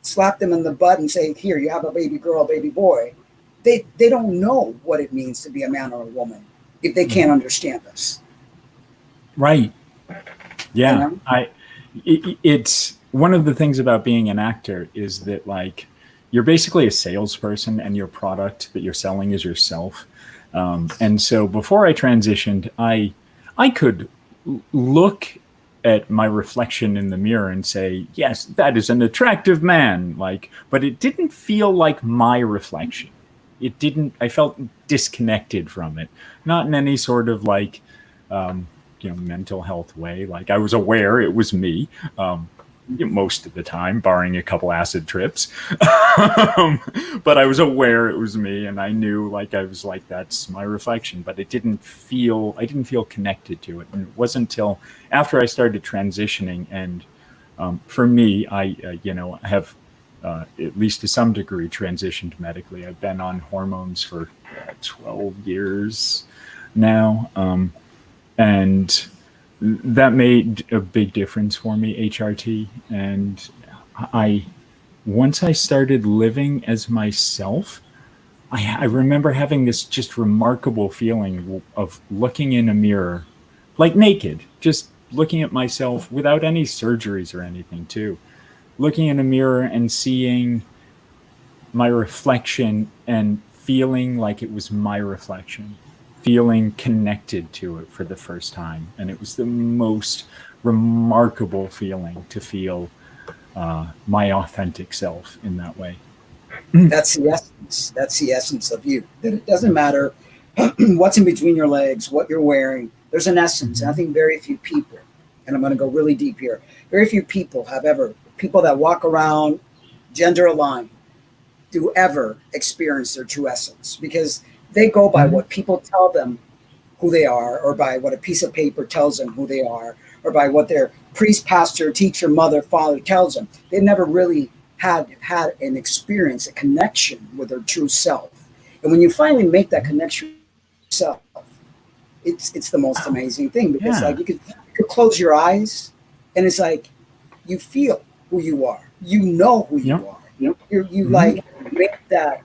slapped them in the butt and say, "Here, you have a baby girl, baby boy." They don't know what it means to be a man or a woman if they can't understand us. Right. Yeah. You know? It's one of the things about being an actor is that, like, you're basically a salesperson, and your product that you're selling is yourself. And so before I transitioned, I could look at my reflection in the mirror and say, yes, that is an attractive man. Like, but it didn't feel like my reflection. It didn't, I felt disconnected from it, not in any sort of like, mental health way. Like, I was aware it was me, most of the time, barring a couple acid trips. But I was aware it was me, and I knew, like, I was like, that's my reflection, but I didn't feel connected to it. And it wasn't until after I started transitioning. And for me, I have, at least to some degree, transitioned medically. I've been on hormones for 12 years now. And that made a big difference for me, HRT. And once I started living as myself, I remember having this just remarkable feeling of looking in a mirror, like naked, just looking at myself without any surgeries or anything too. Looking in a mirror and seeing my reflection and feeling like it was my reflection, feeling connected to it for the first time. And it was the most remarkable feeling to feel my authentic self in that way. That's the essence. That's the essence of you. That it doesn't matter what's in between your legs, what you're wearing. There's an essence. And I think very few people, and I'm going to go really deep here, very few people people that walk around gender aligned do ever experience their true essence, because they go by what people tell them who they are, or by what a piece of paper tells them who they are, or by what their priest, pastor, teacher, mother, father tells them. They've never really had an experience, a connection with their true self. And when you finally make that connection with yourself, it's the most amazing thing, because like you could close your eyes and it's like you feel who you are. You know who you are. You like make that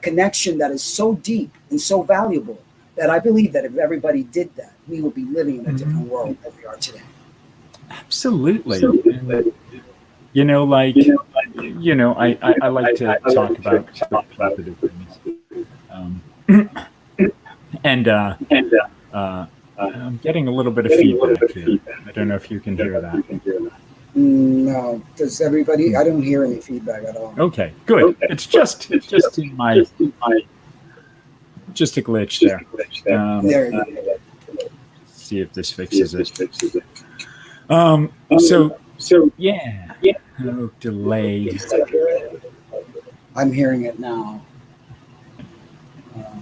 connection that is so deep and so valuable that I believe that if everybody did that, we would be living in a different world than we are today. Absolutely. And, I like to talk about the positive things. I'm getting a little bit of feedback here. I don't know if you can hear that. No, does everybody? I don't hear any feedback at all. Okay, good. It's just in my, just a glitch there. There you go. See if this fixes it. So yeah. No delay. I'm hearing it now.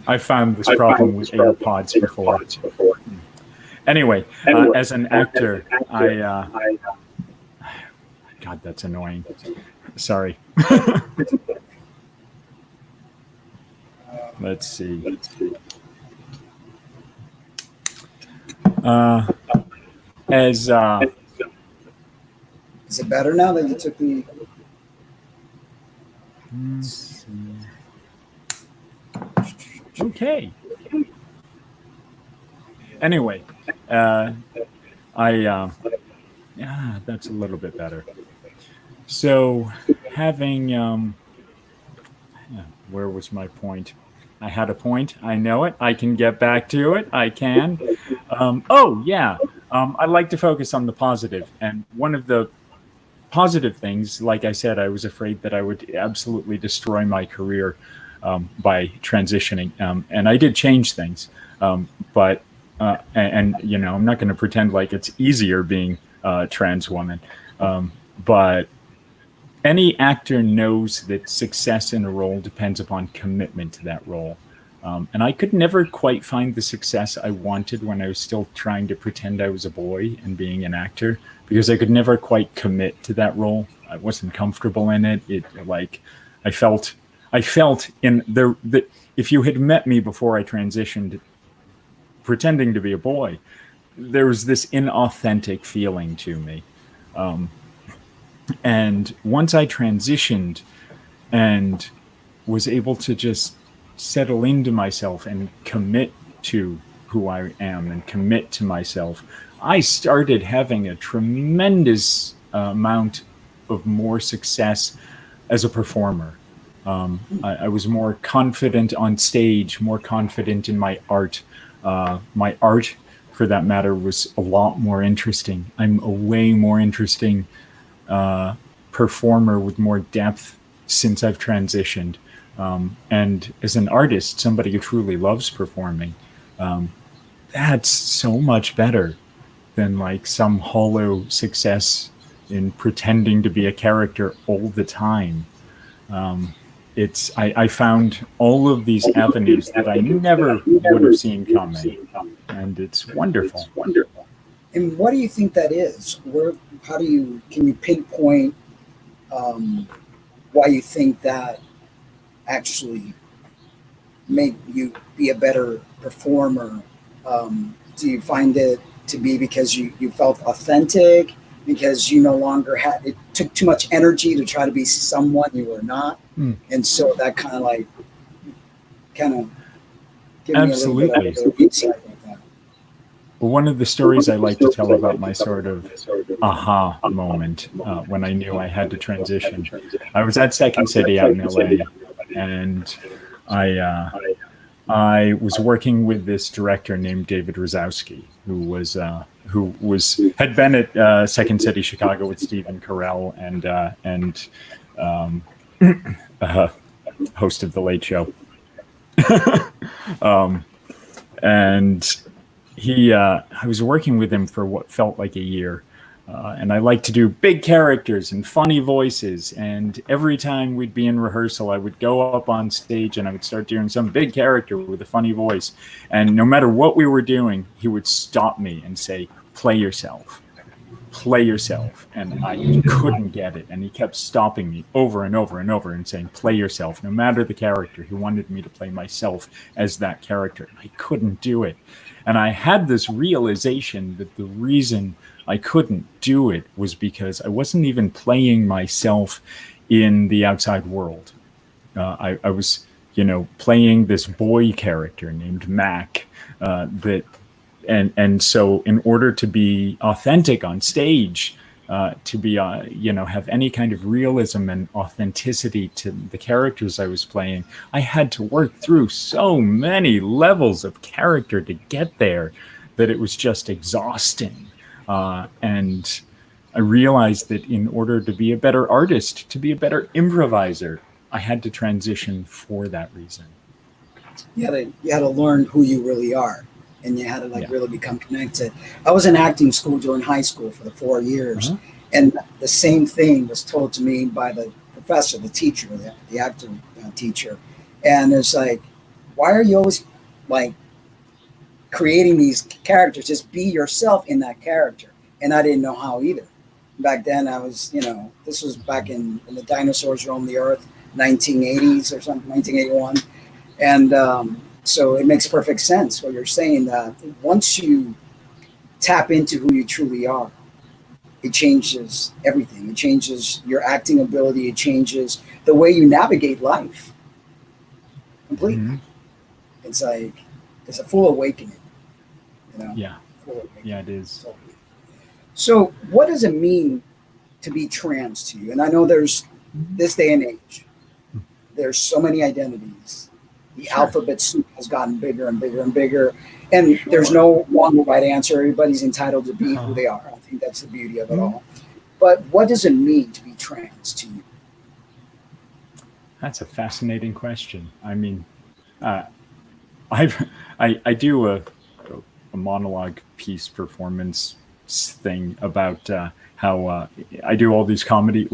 I found this problem with AirPods before. Anyway, as an actor, God, that's annoying. Sorry. Let's see. Is it better now that you took the? Okay. Anyway, that's a little bit better. So having, where was my point? I had a point. I know it. I can get back to it. I can. I like to focus on the positive. And one of the positive things, like I said, I was afraid that I would absolutely destroy my career by transitioning. And I did change things. But I'm not going to pretend like it's easier being a trans woman. But any actor knows that success in a role depends upon commitment to that role. And I could never quite find the success I wanted when I was still trying to pretend I was a boy and being an actor, because I could never quite commit to that role. I wasn't comfortable in it. I felt in the if you had met me before I transitioned pretending to be a boy, there was this inauthentic feeling to me. And once I transitioned and was able to just settle into myself and commit to who I am and commit to myself, I started having a tremendous amount of more success as a performer. I was more confident on stage, more confident in my art. My art, for that matter, was a lot more interesting. I'm a way more interesting performer with more depth since I've transitioned. And as an artist, somebody who truly loves performing, that's so much better than like some hollow success in pretending to be a character all the time. I found all of these avenues that I never would have seen coming, and it's wonderful. And what do you think that is? Can you pinpoint why you think that actually make you be a better performer? Do you find it to be because you felt authentic, because you no longer it took too much energy to try to be someone you were not? And so that kind of give Absolutely. me a little bit of insight like that. Well, one of the stories I like to tell about my sort of aha moment when I knew I had to transition. I was at Second City out in LA, and I was working with this director named David Rosowski, who had been at Second City Chicago with Stephen Carell and host of The Late Show. And I was working with him for what felt like a year. And I like to do big characters and funny voices. And every time we'd be in rehearsal, I would go up on stage and I would start doing some big character with a funny voice. And no matter what we were doing, he would stop me and say, play yourself. And I couldn't get it. And he kept stopping me over and over and over and saying, play yourself, no matter the character. He wanted me to play myself as that character. I couldn't do it. And I had this realization that the reason I couldn't do it was because I wasn't even playing myself in the outside world. I was, playing this boy character named Mac. And so in order to be authentic on stage, to be, have any kind of realism and authenticity to the characters I was playing, I had to work through so many levels of character to get there that it was just exhausting. And I realized that in order to be a better artist, to be a better improviser, I had to transition for that reason. You had to learn who you really are, and you had to really become connected. I was in acting school during high school for the 4 years, and the same thing was told to me by the professor, the teacher, the acting teacher. And it's like, why are you always like creating these characters? Just be yourself in that character. And I didn't know how either. Back then I was, this was back in the dinosaurs roamed the earth, 1980s or something, 1981. And so it makes perfect sense what you're saying, that once you tap into who you truly are, it changes everything. It changes your acting ability. It changes the way you navigate life completely. Mm-hmm. It's like, it's a full awakening. Yeah. Yeah, it is. So what does it mean to be trans to you? And I know there's this day and age, there's so many identities. The alphabet soup has gotten bigger and bigger and bigger. And there's no one right answer. Everybody's entitled to be who they are. I think that's the beauty of it all. But what does it mean to be trans to you? That's a fascinating question. I mean, I do a monologue piece performance thing about how I do all these comedy,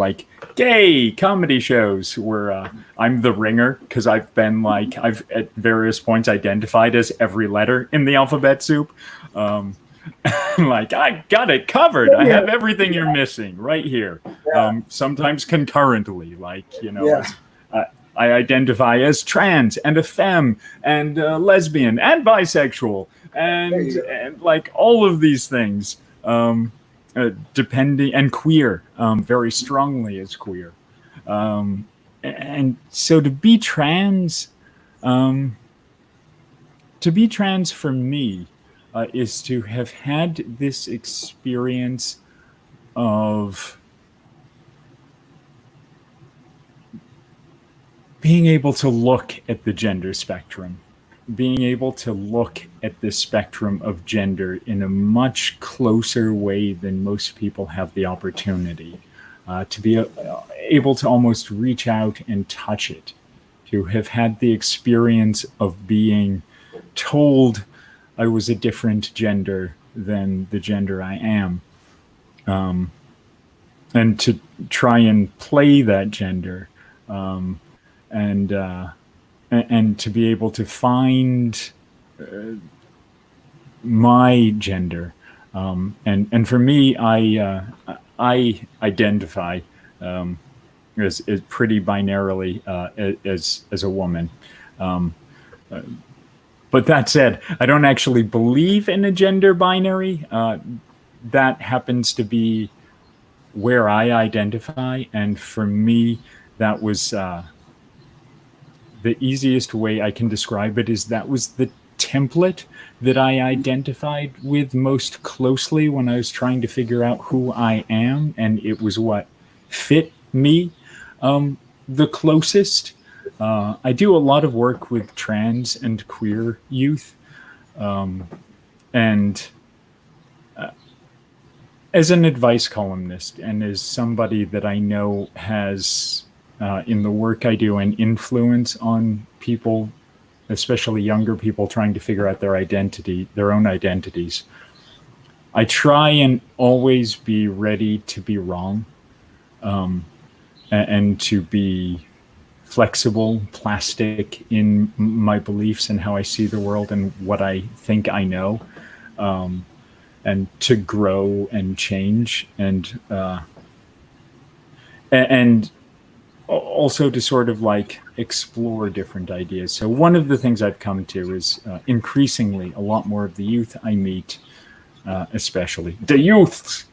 gay comedy shows where I'm the ringer because I've at various points identified as every letter in the alphabet soup. I got it covered. I have everything you're missing right here. Sometimes concurrently, I identify as trans and a femme and lesbian and bisexual and all of these things, depending, and queer, very strongly as queer. And so to be trans for me is to have had this experience of being able to look at the gender spectrum, being able to look at the spectrum of gender in a much closer way than most people have the opportunity, to be able to almost reach out and touch it, to have had the experience of being told I was a different gender than the gender I am, and to try and play that gender, and to be able to find my gender, and for me, I identify as pretty binarily as a woman. But that said, I don't actually believe in a gender binary. That happens to be where I identify, and for me, that was the easiest way I can describe it is that was the template that I identified with most closely when I was trying to figure out who I am, and it was what fit me the closest. I do a lot of work with trans and queer youth, and as an advice columnist and as somebody that I know has, in the work I do, an influence on people, especially younger people trying to figure out their identity, their own identities, I try and always be ready to be wrong, and to be flexible, plastic in my beliefs and how I see the world and what I think I know, and to grow and change, and also to sort of explore different ideas. So one of the things I've come to is increasingly a lot more of the youth I meet, especially the youths,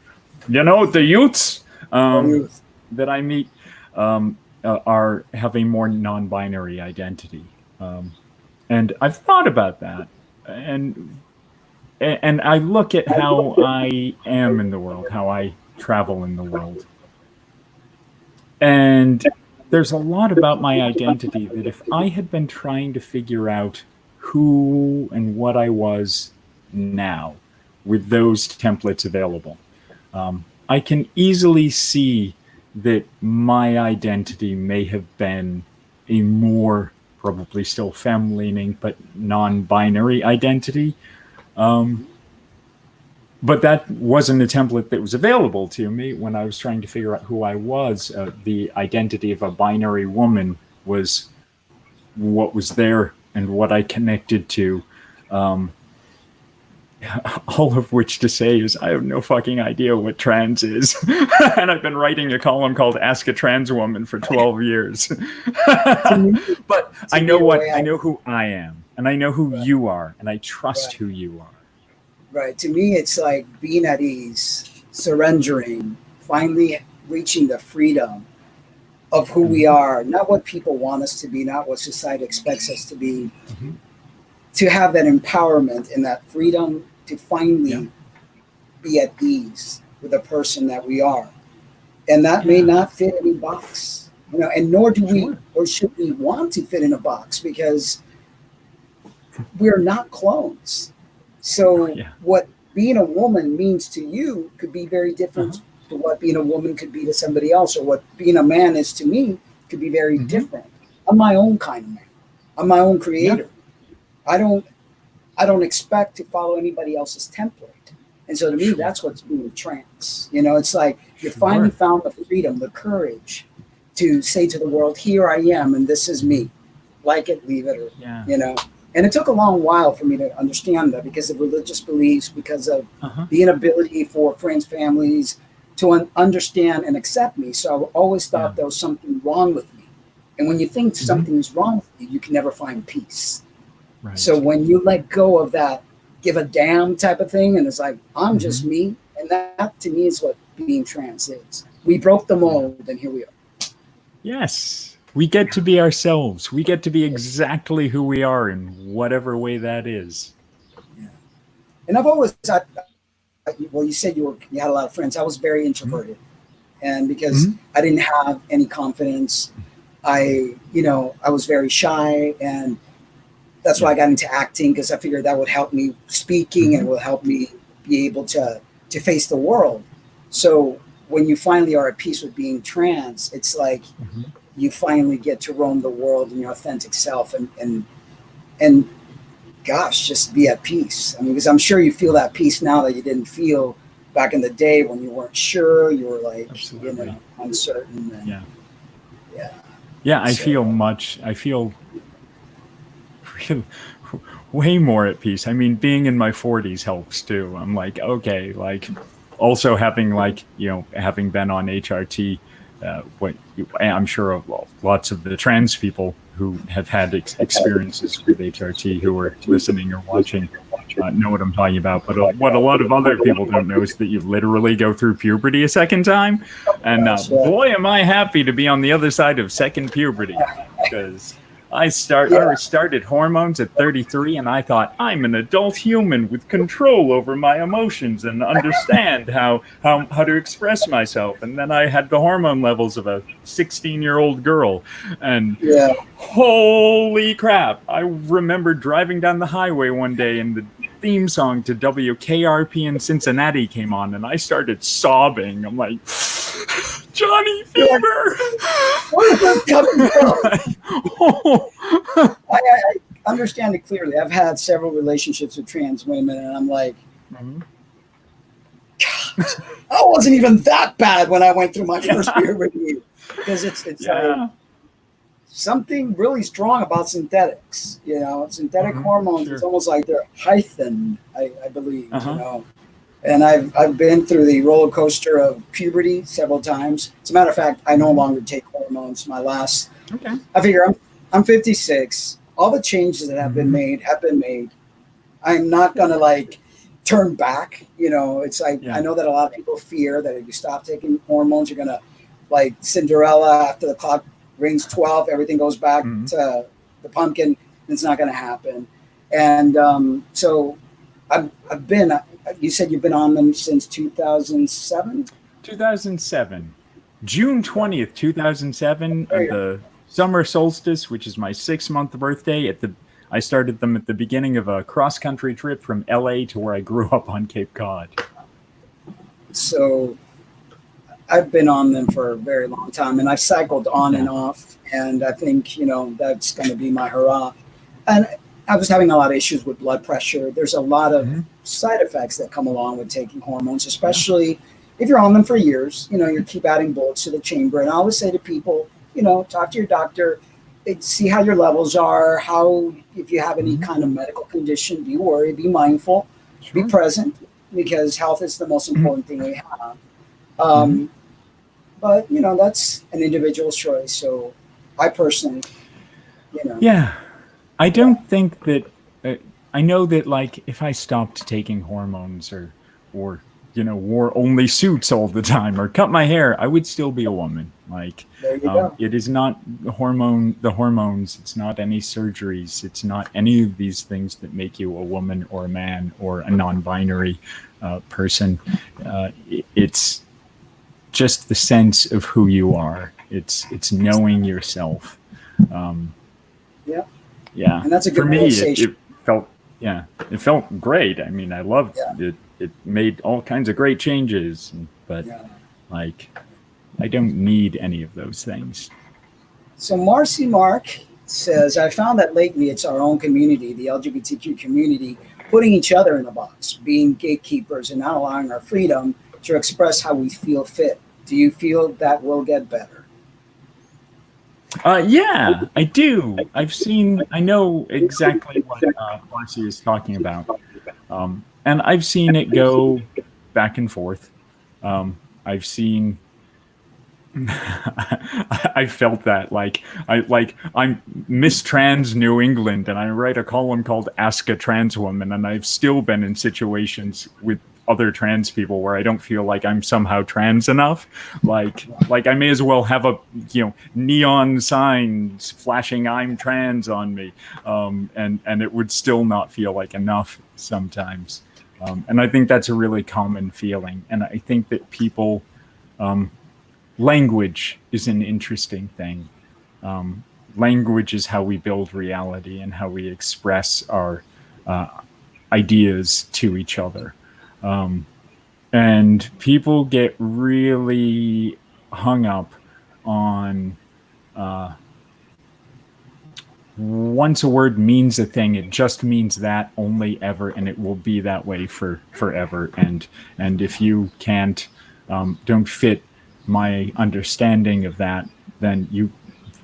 the youths that I meet, have a more non-binary identity, and I've thought about that, and I look at how I am in the world, how I travel in the world, and there's a lot about my identity that if I had been trying to figure out who and what I was now with those templates available, I can easily see that my identity may have been a more, probably still femme-leaning, but non-binary identity. But that wasn't a template that was available to me when I was trying to figure out who I was. The identity of a binary woman was what was there and what I connected to. All of which to say is I have no fucking idea what trans is. And I've been writing a column called Ask a Trans Woman for 12 years. But I know who I am, and I know who you are, and I trust who you are. Right. To me, it's like being at ease, surrendering, finally reaching the freedom of who we are, not what people want us to be, not what society expects us to be, to have that empowerment and that freedom to finally be at ease with the person that we are. And that may not fit any box, and nor do we, or should we want to fit in a box, because we're not clones. So what being a woman means to you could be very different to what being a woman could be to somebody else, or what being a man is to me could be very different. I'm my own kind of man. I'm my own creator. I don't expect to follow anybody else's template. And so to me, that's what's being trans. You know, it's like you finally found the freedom, the courage to say to the world, here I am, and this is me. Like it, leave it, or, you know. And it took a long while for me to understand that because of religious beliefs, because of the inability for friends, families to understand and accept me. So I always thought there was something wrong with me. And when you think something's wrong with you, you can never find peace. Right. So when you let go of that give a damn type of thing, and it's like, I'm just me, and that to me is what being trans is. We broke the mold, and here we are. Yes. We get to be ourselves. We get to be exactly who we are in whatever way that is. Yeah. And I've always thought, well, you said you had a lot of friends. I was very introverted. And because I didn't have any confidence, I was very shy, and that's why I got into acting, because I figured that would help me speaking and will help me be able to face the world. So when you finally are at peace with being trans, it's like you finally get to roam the world in your authentic self and gosh, just be at peace. I mean, because I'm sure you feel that peace now that you didn't feel back in the day when you weren't sure, you were like, uncertain. And, I feel way more at peace. I mean, being in my 40s helps too. I'm like, okay, like also having having been on HRT, I'm sure lots of the trans people who have had experiences with HRT who are listening or watching know what I'm talking about. But what a lot of other people don't know is that you literally go through puberty a second time. And boy, am I happy to be on the other side of second puberty, because I started hormones at 33, and I thought, I'm an adult human with control over my emotions and understand how to express myself. And then I had the hormone levels of a 16-year-old girl. And holy crap, I remember driving down the highway one day, and the theme song to WKRP in Cincinnati came on, and I started sobbing. I'm like, Johnny Fever! Where is this coming from? I understand it clearly. I've had several relationships with trans women, and I'm like, God, I wasn't even that bad when I went through my first puberty. Because it's like something really strong about synthetics. You know, synthetic hormones. It's almost like they're heightened, I believe. You know. And I've been through the roller coaster of puberty several times. As a matter of fact, I no longer take hormones. My last, I figure I'm 56. All the changes that have been made. I'm not gonna like turn back. You know, it's like I know that a lot of people fear that if you stop taking hormones, you're gonna like Cinderella. After the clock rings 12, everything goes back to the pumpkin. It's not gonna happen. And so I've been. You said you've been on them since 2007? 2007. June 20th, 2007, the summer solstice, which is my 6-month birthday. I started them at the beginning of a cross-country trip from LA to where I grew up on Cape Cod. So I've been on them for a very long time, and I've cycled on and off, and I think, that's going to be my hurrah. And I was having a lot of issues with blood pressure. There's a lot of side effects that come along with taking hormones, especially if you're on them for years. You keep adding bullets to the chamber. And I always say to people, talk to your doctor, see how your levels are, if you have any kind of medical condition, be worried, be mindful, be present, because health is the most important thing we have. But, that's an individual's choice. So I personally, Yeah. I don't think that I know that, like, if I stopped taking hormones or wore only suits all the time or cut my hair, I would still be a woman. Like, it is not the hormones. It's not any surgeries. It's not any of these things that make you a woman or a man or a non-binary person. It's just the sense of who you are. It's knowing yourself. Yeah, and that's a good for me. It felt great. I mean, I loved it. It made all kinds of great changes, but like, I don't need any of those things. So Marcy Mark says, I found that lately it's our own community, the LGBTQ community, putting each other in a box, being gatekeepers and not allowing our freedom to express how we feel fit. Do you feel that will get better? Yeah, I do. I know exactly what Marcy is talking about. And I've seen it go back and forth. I've seen, I felt that I'm Miss Trans New England, and I write a column called Ask a Trans Woman, and I've still been in situations with other trans people where I don't feel like I'm somehow trans enough. Like I may as well have a neon signs flashing "I'm trans" on me, and it would still not feel like enough sometimes. And I think that's a really common feeling. And I think that people, language is an interesting thing. Language is how we build reality and how we express our ideas to each other. And people get really hung up on once a word means a thing, it just means that only ever, and it will be that way for forever. And if you don't fit my understanding of that, then you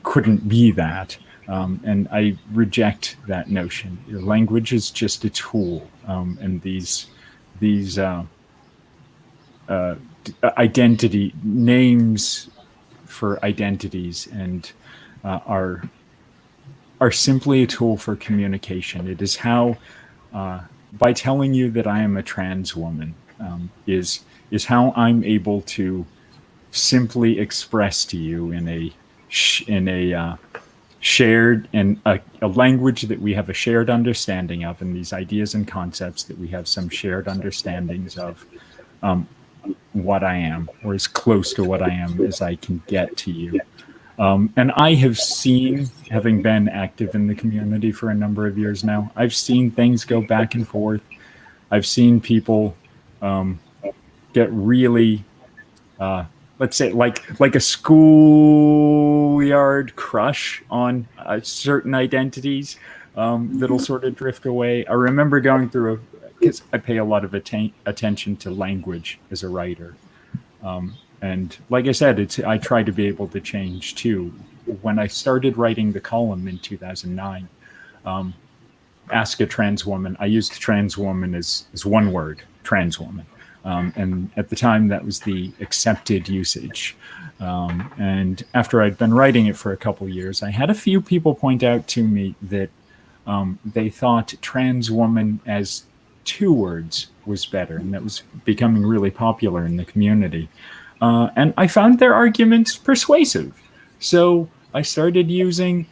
couldn't be that. And I reject that notion. Language is just a tool, and these identity names for identities and are simply a tool for communication. It is how, by telling you that I am a trans woman, is how I'm able to simply express to you in a shared and a language that we have a shared understanding of, and these ideas and concepts that we have some shared understandings of, what I am, or as close to what I am as I can get to you. And I have seen, having been active in the community for a number of years now, I've seen things go back and forth. I've seen people get really, let's say, like a schoolyard crush on certain identities that'll sort of drift away. I remember going through because I pay a lot of attention to language as a writer. And like I said, I try to be able to change too. When I started writing the column in 2009, Ask a Trans Woman, I used trans woman as one word, trans woman. And at the time, that was the accepted usage. And after I'd been writing it for a couple years, I had a few people point out to me that they thought trans woman as two words was better, and that was becoming really popular in the community. And I found their arguments persuasive. So I started using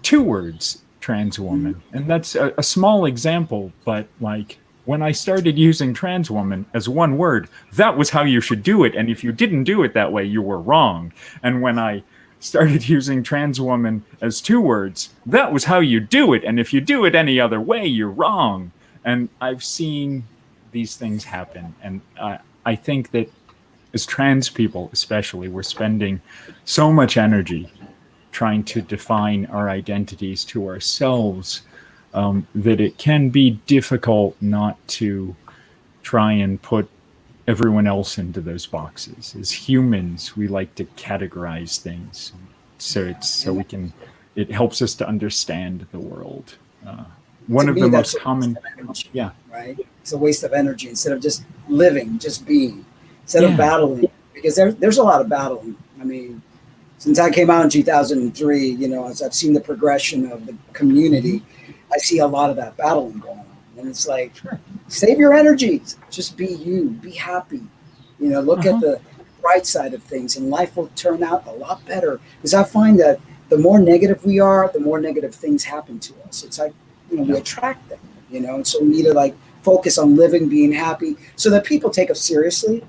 two words, trans woman. And that's a small example, but like when I started using trans woman as one word, that was how you should do it. And if you didn't do it that way, you were wrong. And when I started using trans woman as two words, that was how you do it. And if you do it any other way, you're wrong. And I've seen these things happen. And I think that as trans people, especially, we're spending so much energy trying to define our identities to ourselves that it can be difficult not to try and put everyone else into those boxes. As humans, we like to categorize things it helps us to understand the world. One of the most common, right? It's a waste of energy instead of just living, just being, instead of battling, because there's a lot of battling. I mean, since I came out in 2003, as I've seen the progression of the community, I see a lot of that battling going on. And it's like, save your energies, just be you, be happy, look at the bright side of things, and life will turn out a lot better. Because I find that the more negative we are, the more negative things happen to us. It's like, we attract them, and so we need to focus on living, being happy, so that people take us seriously,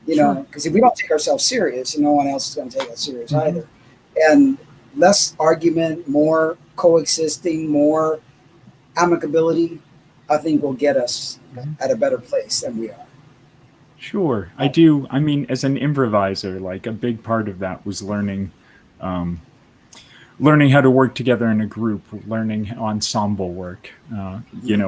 because if we don't take ourselves serious, no one else is going to take us serious either. And less argument, more coexisting, more amicability, I think will get us at a better place than we are. Sure, I do. I mean, as an improviser, a big part of that was learning learning how to work together in a group, learning ensemble work.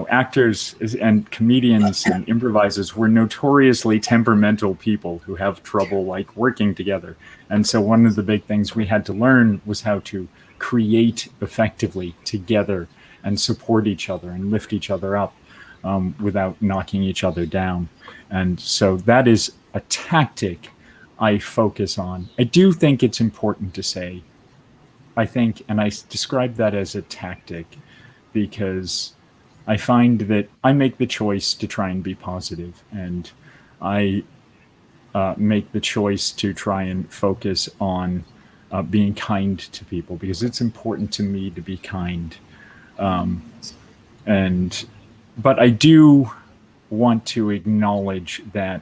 Actors and comedians and improvisers were notoriously temperamental people who have trouble like working together. And so one of the big things we had to learn was how to create effectively together and support each other and lift each other up without knocking each other down. And so that is a tactic I focus on. I do think it's important to say, I think, and I describe that as a tactic because I find that I make the choice to try and be positive, and I make the choice to try and focus on being kind to people because it's important to me to be kind. But I do want to acknowledge that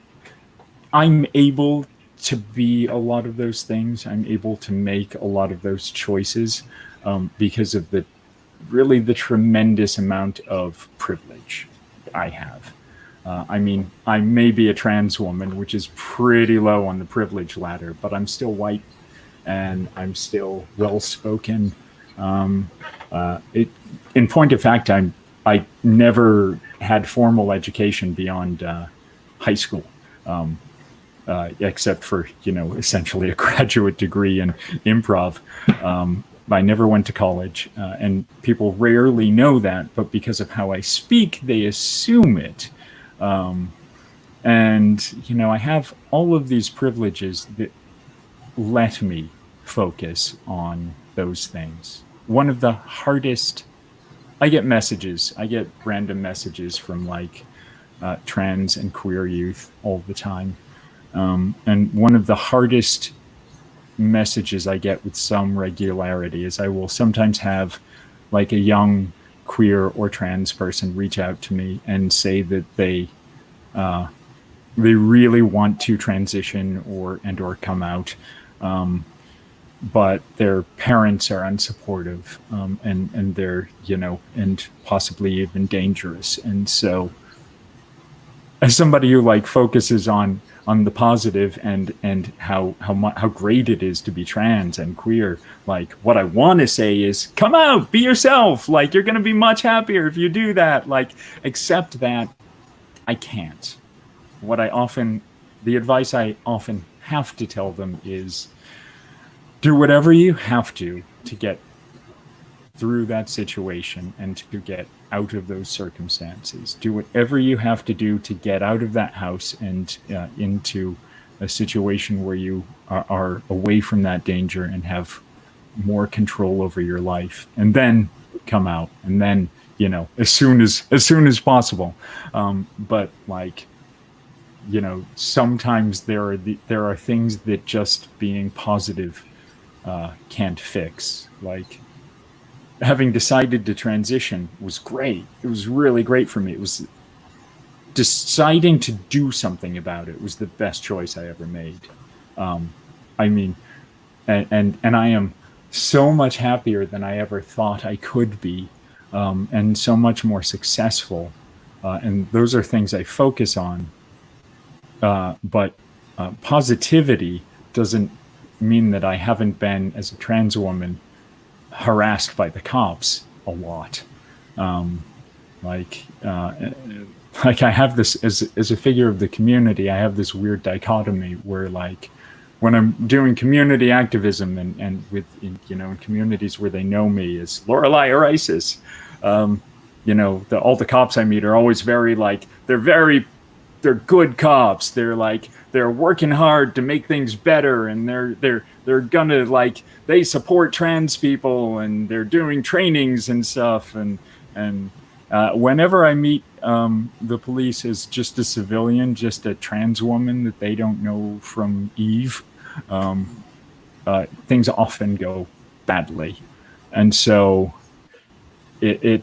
I'm able to be a lot of those things. I'm able to make a lot of those choices because of the tremendous amount of privilege I have. I may be a trans woman, which is pretty low on the privilege ladder, but I'm still white and I'm still well-spoken. In point of fact, I never had formal education beyond high school. Except for, essentially a graduate degree in improv. I never went to college, and people rarely know that, but because of how I speak, they assume it. I have all of these privileges that let me focus on those things. One of the hardest, I get random messages from trans and queer youth all the time. And one of the hardest messages I get with some regularity is I will sometimes have a young queer or trans person reach out to me and say that they really want to transition or come out, but their parents are unsupportive, and they're and possibly even dangerous. And so as somebody who focuses on the positive and how great it is to be trans and queer, what I want to say is, come out, be yourself. You're going to be much happier if you do that. Accept that I can't. The advice I often have to tell them is, do whatever you have to get through that situation and to get out of those circumstances. Do whatever you have to do to get out of that house and into a situation where you are away from that danger and have more control over your life, and then come out, and then as soon as possible. But sometimes there are things that just being positive can't fix. Having decided to transition was great. It was really great for me. It was deciding to do something about it was the best choice I ever made. And I am so much happier than I ever thought I could be, and so much more successful. And those are things I focus on. But positivity doesn't mean that I haven't been, as a trans woman, harassed by the cops a lot. I have this as a figure of the community. I have this weird dichotomy where when I'm doing community activism and in communities where they know me as Lorelei Erisis, all the cops I meet are always very they're good cops. They're working hard to make things better, and they're gonna they support trans people, and they're doing trainings and stuff. And whenever I meet the police as just a civilian, just a trans woman that they don't know from Eve, things often go badly. And so I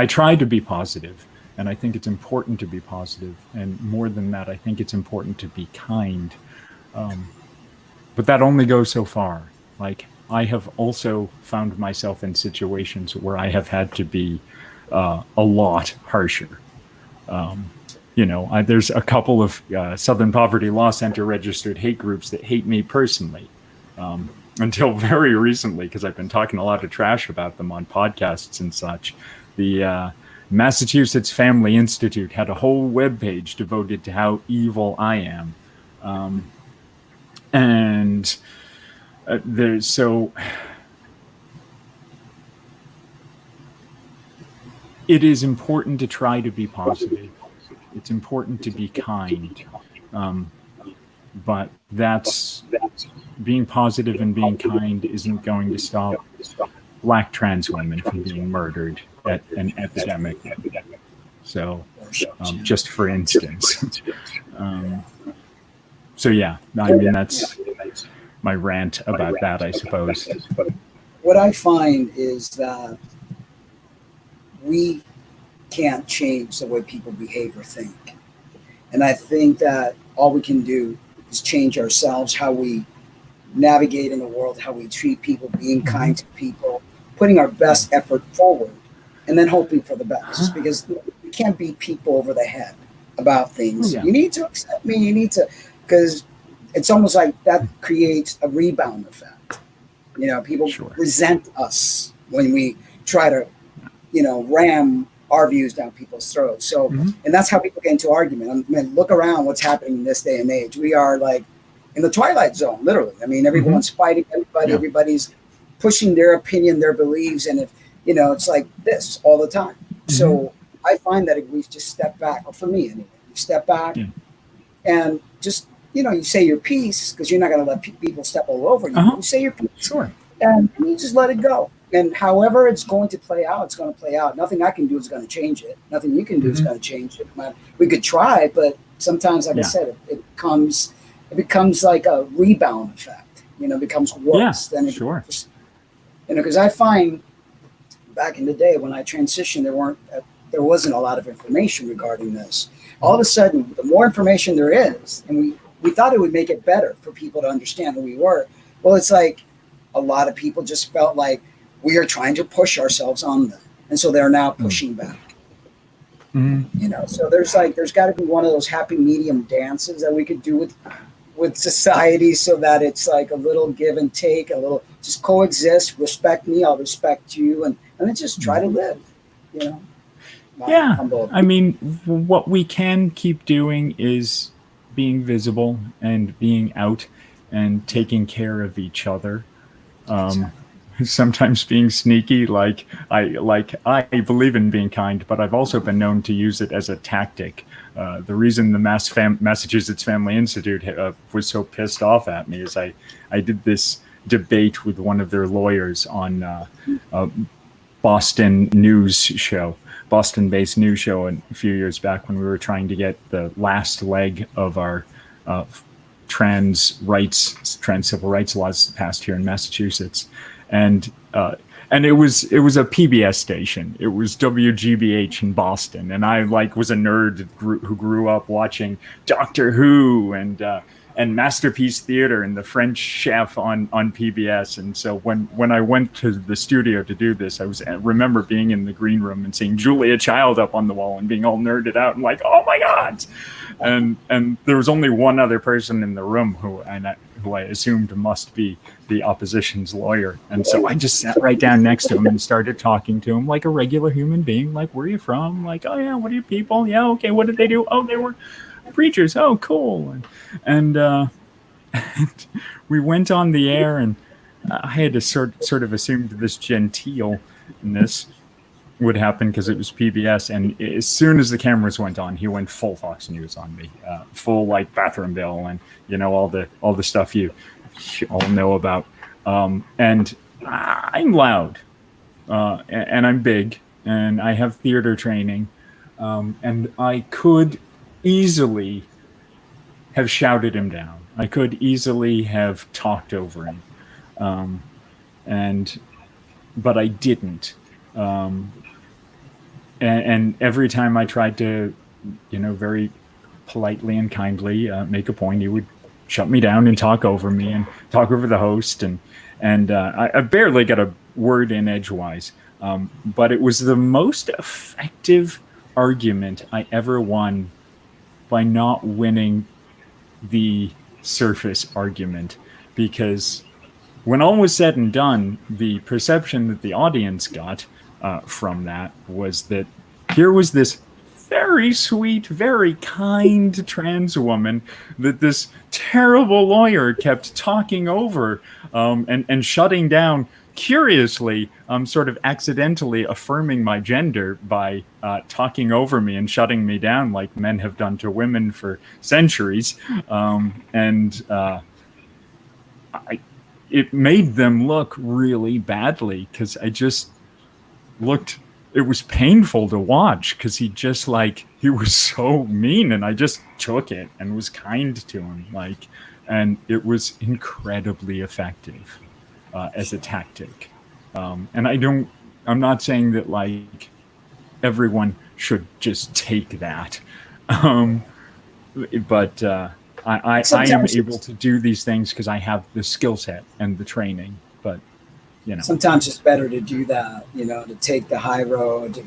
try to be positive. And I think it's important to be positive. And more than that, I think it's important to be kind. But that only goes so far. I have also found myself in situations where I have had to be a lot harsher. There's a couple of Southern Poverty Law Center registered hate groups that hate me personally. until very recently, because I've been talking a lot of trash about them on podcasts and such. The Massachusetts Family Institute had a whole webpage devoted to how evil I am. And there's so it is important to try to be positive. It's important to be kind. But that's being positive and being kind isn't going to stop Black trans women from being murdered at an epidemic. So, just for instance. So yeah, I mean, that's my rant about that, I suppose. What I find is that we can't change the way people behave or think. And I think that all we can do is change ourselves, how we navigate in the world, how we treat people, being kind to people, putting our best effort forward, and then hoping for the best. Because you can't beat people over the head about things. You need to accept me. You need to, because it's almost like that creates a rebound effect. You know, people resent us when we try to, ram our views down people's throats. So, and that's how people get into argument. I mean, look around what's happening in this day and age. We are like in the twilight zone, literally. I mean, everyone's fighting everybody. Everybody's pushing their opinion, their beliefs. And if, it's like this all the time. So I find that if we just step back, or for me anyway, you step back and just, you say your piece, because you're not going to let people step all over you. You say your piece. And you just let it go. And however it's going to play out, it's going to play out. Nothing I can do is going to change it. Nothing you can do is going to change it. We could try, but sometimes, like I said, it becomes like a rebound effect. It becomes worse than it. Just, because I find back in the day when I transitioned, there wasn't a lot of information regarding this. All of a sudden, the more information there is, and we thought it would make it better for people to understand who we were. Well, it's like a lot of people just felt like we are trying to push ourselves on them. And so they're now pushing back. So there's got to be one of those happy medium dances that we could do with society, so that it's like a little give and take, a little just coexist, respect me, I'll respect you, and then just try to live, I mean, what we can keep doing is being visible and being out and taking care of each other. Sometimes being sneaky, I believe in being kind, but I've also been known to use it as a tactic. The reason the Massachusetts Family Institute was so pissed off at me is I did this debate with one of their lawyers on a Boston-based news show a few years back, when we were trying to get the last leg of our trans civil rights laws passed here in Massachusetts. And it was a PBS station. It was WGBH in Boston, and I was a nerd who grew up watching Doctor Who and Masterpiece Theater and The French Chef on PBS. And so when I went to the studio to do this, I remember being in the green room and seeing Julia Child up on the wall and being all nerded out and like, oh my God. And there was only one other person in the room who I assumed must be the opposition's lawyer. And so I just sat right down next to him and started talking to him like a regular human being. Like, where are you from? Like, oh yeah, what are you people? Yeah, okay, what did they do? Oh, they were preachers. Oh, cool. And we went on the air, and I had to sort of assumed this genteelness would happen because it was PBS. And as soon as the cameras went on, he went full Fox News on me, full bathroom bill and all the stuff you all know about. And I'm loud, and I'm big, and I have theater training, and I could easily have shouted him down. I could easily have talked over him, but I didn't. And every time I tried to, very politely and kindly make a point, he would shut me down and talk over me and talk over the host. And I barely got a word in edgewise. But it was the most effective argument I ever won by not winning the surface argument, because when all was said and done, the perception that the audience got from that was that here was this very sweet, very kind trans woman that this terrible lawyer kept talking over and shutting down, curiously, sort of accidentally affirming my gender by talking over me and shutting me down like men have done to women for centuries. It made them look really badly because I just looked, it was painful to watch because he was so mean, and I just took it and was kind to him, and it was incredibly effective as a tactic. And I'm not saying that like everyone should just take that. But I am able to do these things because I have the skill set and the training, but sometimes it's better to do that, to take the high road,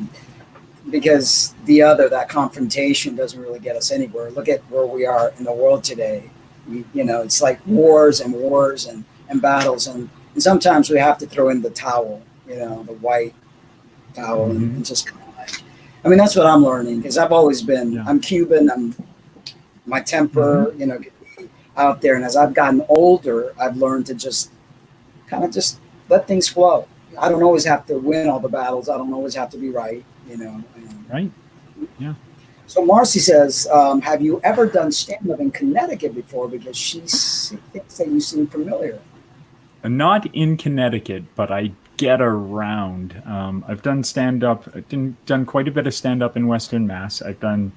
because that confrontation doesn't really get us anywhere. Look at where we are in the world today. It's like wars and battles, and sometimes we have to throw in the towel, the white towel, and just kind of that's what I'm learning, because I've always been, I'm Cuban, my temper, out there. And as I've gotten older, I've learned to just kind of just let things flow. I don't always have to win all the battles. I don't always have to be right, Right. Yeah. So Marcy says, have you ever done stand-up in Connecticut before? Because she thinks that you seem familiar. Not in Connecticut, but I get around. I've done stand-up. I've done quite a bit of stand-up in Western Mass. I've done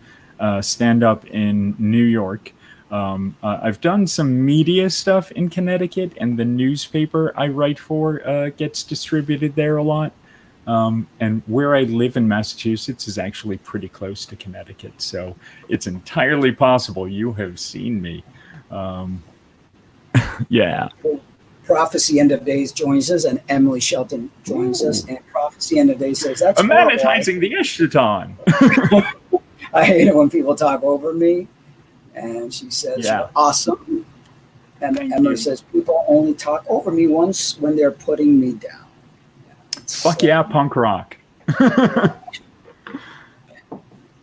stand-up in New York. I've done some media stuff in Connecticut, and the newspaper I write for gets distributed there a lot. And where I live in Massachusetts is actually pretty close to Connecticut, so it's entirely possible you have seen me. Yeah. Prophecy End of Days joins us, and Emily Shelton joins us. And Prophecy End of Days says, that's monetizing the Ishtaton. I hate it when people talk over me. And she says, you're awesome. And Emily says, people only talk over me once when they're putting me down. Fuck yeah, punk rock.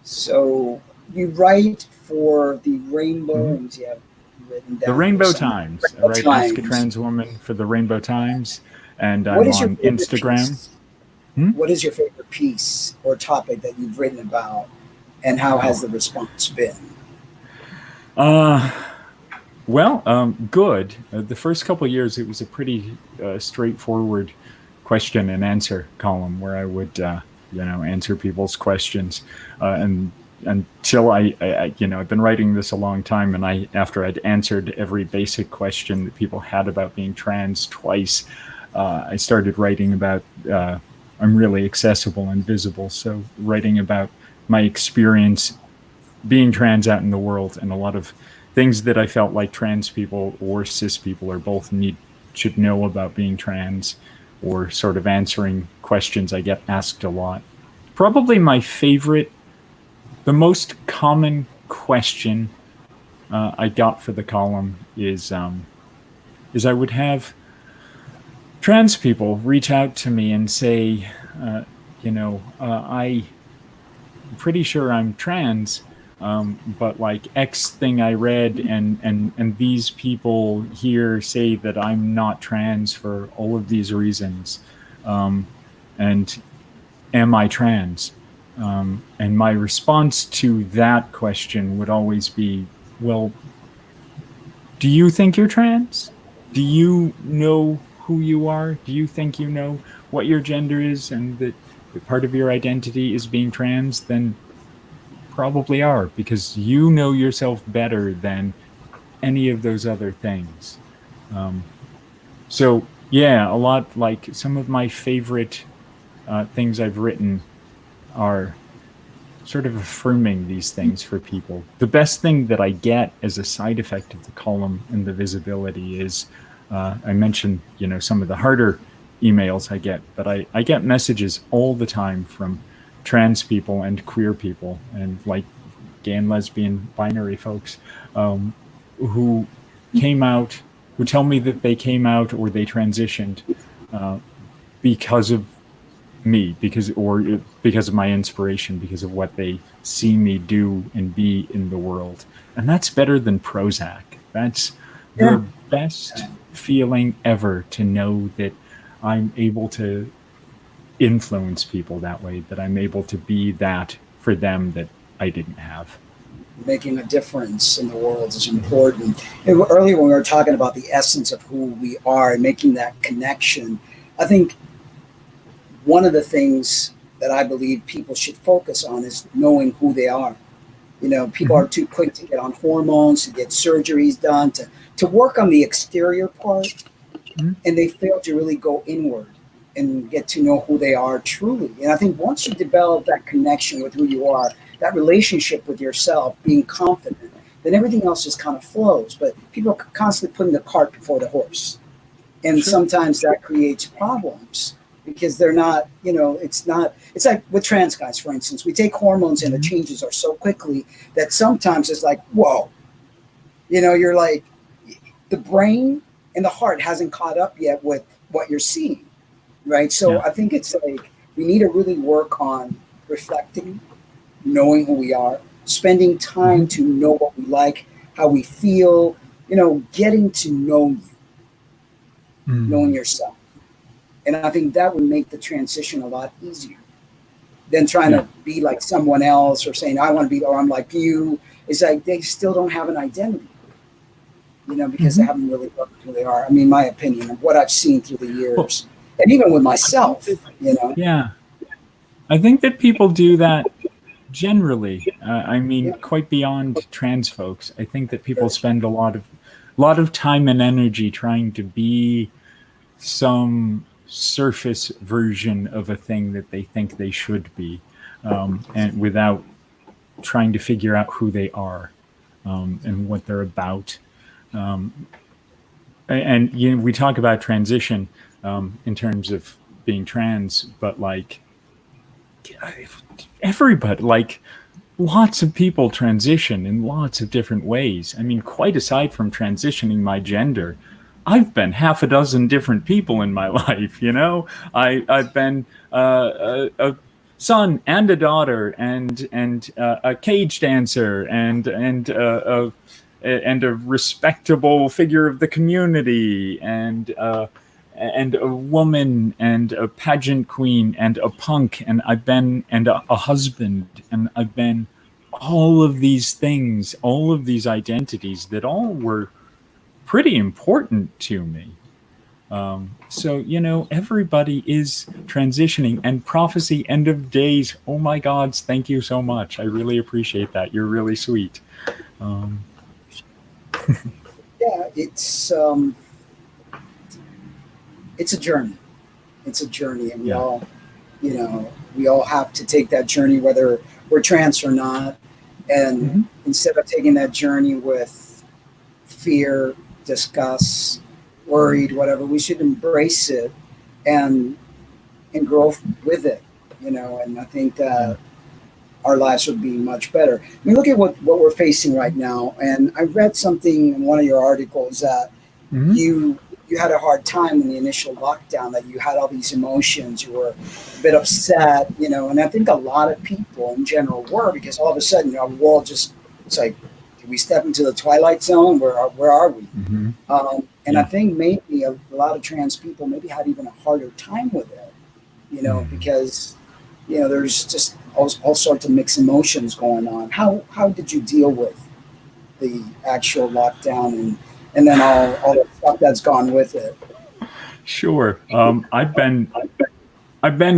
So you write for the Rainbow, you have written down the Rainbow Times. I write Ask a Trans Woman for the Rainbow Times, and I'm on Instagram. What is your favorite piece or topic that you've written about, and how has the response been? Good. The first couple of years, it was a pretty straightforward question and answer column where I would, answer people's questions. And until I've been writing this a long time, and after I'd answered every basic question that people had about being trans twice, I started writing about, I'm really accessible and visible. So writing about my experience being trans out in the world, and a lot of things that I felt like trans people or cis people or both should know about being trans, or sort of answering questions I get asked a lot. Probably my favorite, the most common question I got for the column is I would have trans people reach out to me and say, I'm pretty sure I'm trans, but like X thing I read and these people here say that I'm not trans for all of these reasons. And am I trans? And my response to that question would always be, well, do you think you're trans? Do you know who you are? Do you think you know what your gender is and that part of your identity is being trans? Then probably are, because you know yourself better than any of those other things. So yeah, a lot, like some of my favorite things I've written are sort of affirming these things for people. The best thing that I get as a side effect of the column and the visibility is, I mentioned, some of the harder emails I get, but I get messages all the time from trans people and queer people and like gay and lesbian binary folks who came out would tell me that they came out or they transitioned because of me, because of my inspiration, because of what they see me do and be in the world. And that's better than Prozac. That's the best feeling ever, to know that I'm able to influence people that way, that I'm able to be that for them that I didn't have. Making a difference in the world is important. And earlier when we were talking about the essence of who we are and making that connection, I think one of the things that I believe people should focus on is knowing who they are. You know, people are too quick to get on hormones, to get surgeries done, to work on the exterior part, and they fail to really go inward and get to know who they are truly. And I think once you develop that connection with who you are, that relationship with yourself, being confident, then everything else just kind of flows. But people are constantly putting the cart before the horse. And sometimes that creates problems because they're not, you know, it's like with trans guys, for instance, we take hormones and the changes are so quickly that sometimes it's like, whoa, you know, you're like, the brain and the heart hasn't caught up yet with what you're seeing, right? So I think it's like, we need to really work on reflecting, knowing who we are, spending time to know what we like, how we feel, you know, getting to know you, knowing yourself. And I think that would make the transition a lot easier than trying to be like someone else or saying, I want to be, or I'm like you. It's like they still don't have an identity, you know, because they haven't really looked who they are. I mean, my opinion of what I've seen through the years, and even with myself, you know. Yeah. I think that people do that generally. I mean, quite beyond trans folks. I think that people spend a lot of time and energy trying to be some surface version of a thing that they think they should be, and without trying to figure out who they are and what they're about. And you know, we talk about transition in terms of being trans, but like everybody, like lots of people transition in lots of different ways. I mean, quite aside from transitioning my gender, I've been half a dozen different people in my life, you know? I've been a son and a daughter and a cage dancer and a respectable figure of the community and a woman and a pageant queen and a punk and a husband, and I've been all of these things, all of these identities that all were pretty important to me. So, you know, everybody is transitioning, and prophecy, end of days. Oh my gods, thank you so much. I really appreciate that. You're really sweet. Yeah, it's a journey. It's a journey, and we all, you know, we all have to take that journey, whether we're trans or not. And instead of taking that journey with fear, disgust, worried, whatever, we should embrace it and grow with it, you know. And I think that our lives would be much better. I mean, look at what we're facing right now. And I read something in one of your articles that you had a hard time in the initial lockdown, that you had all these emotions, you were a bit upset, you know. And I think a lot of people in general were, because all of a sudden, you know, our world just, it's like, did we step into the twilight zone? Where are we? And I think maybe a lot of trans people maybe had even a harder time with it, you know, because, you know, there's just all sorts of mixed emotions going on. How did you deal with the actual lockdown and then all the stuff that's gone with it? Sure. I've been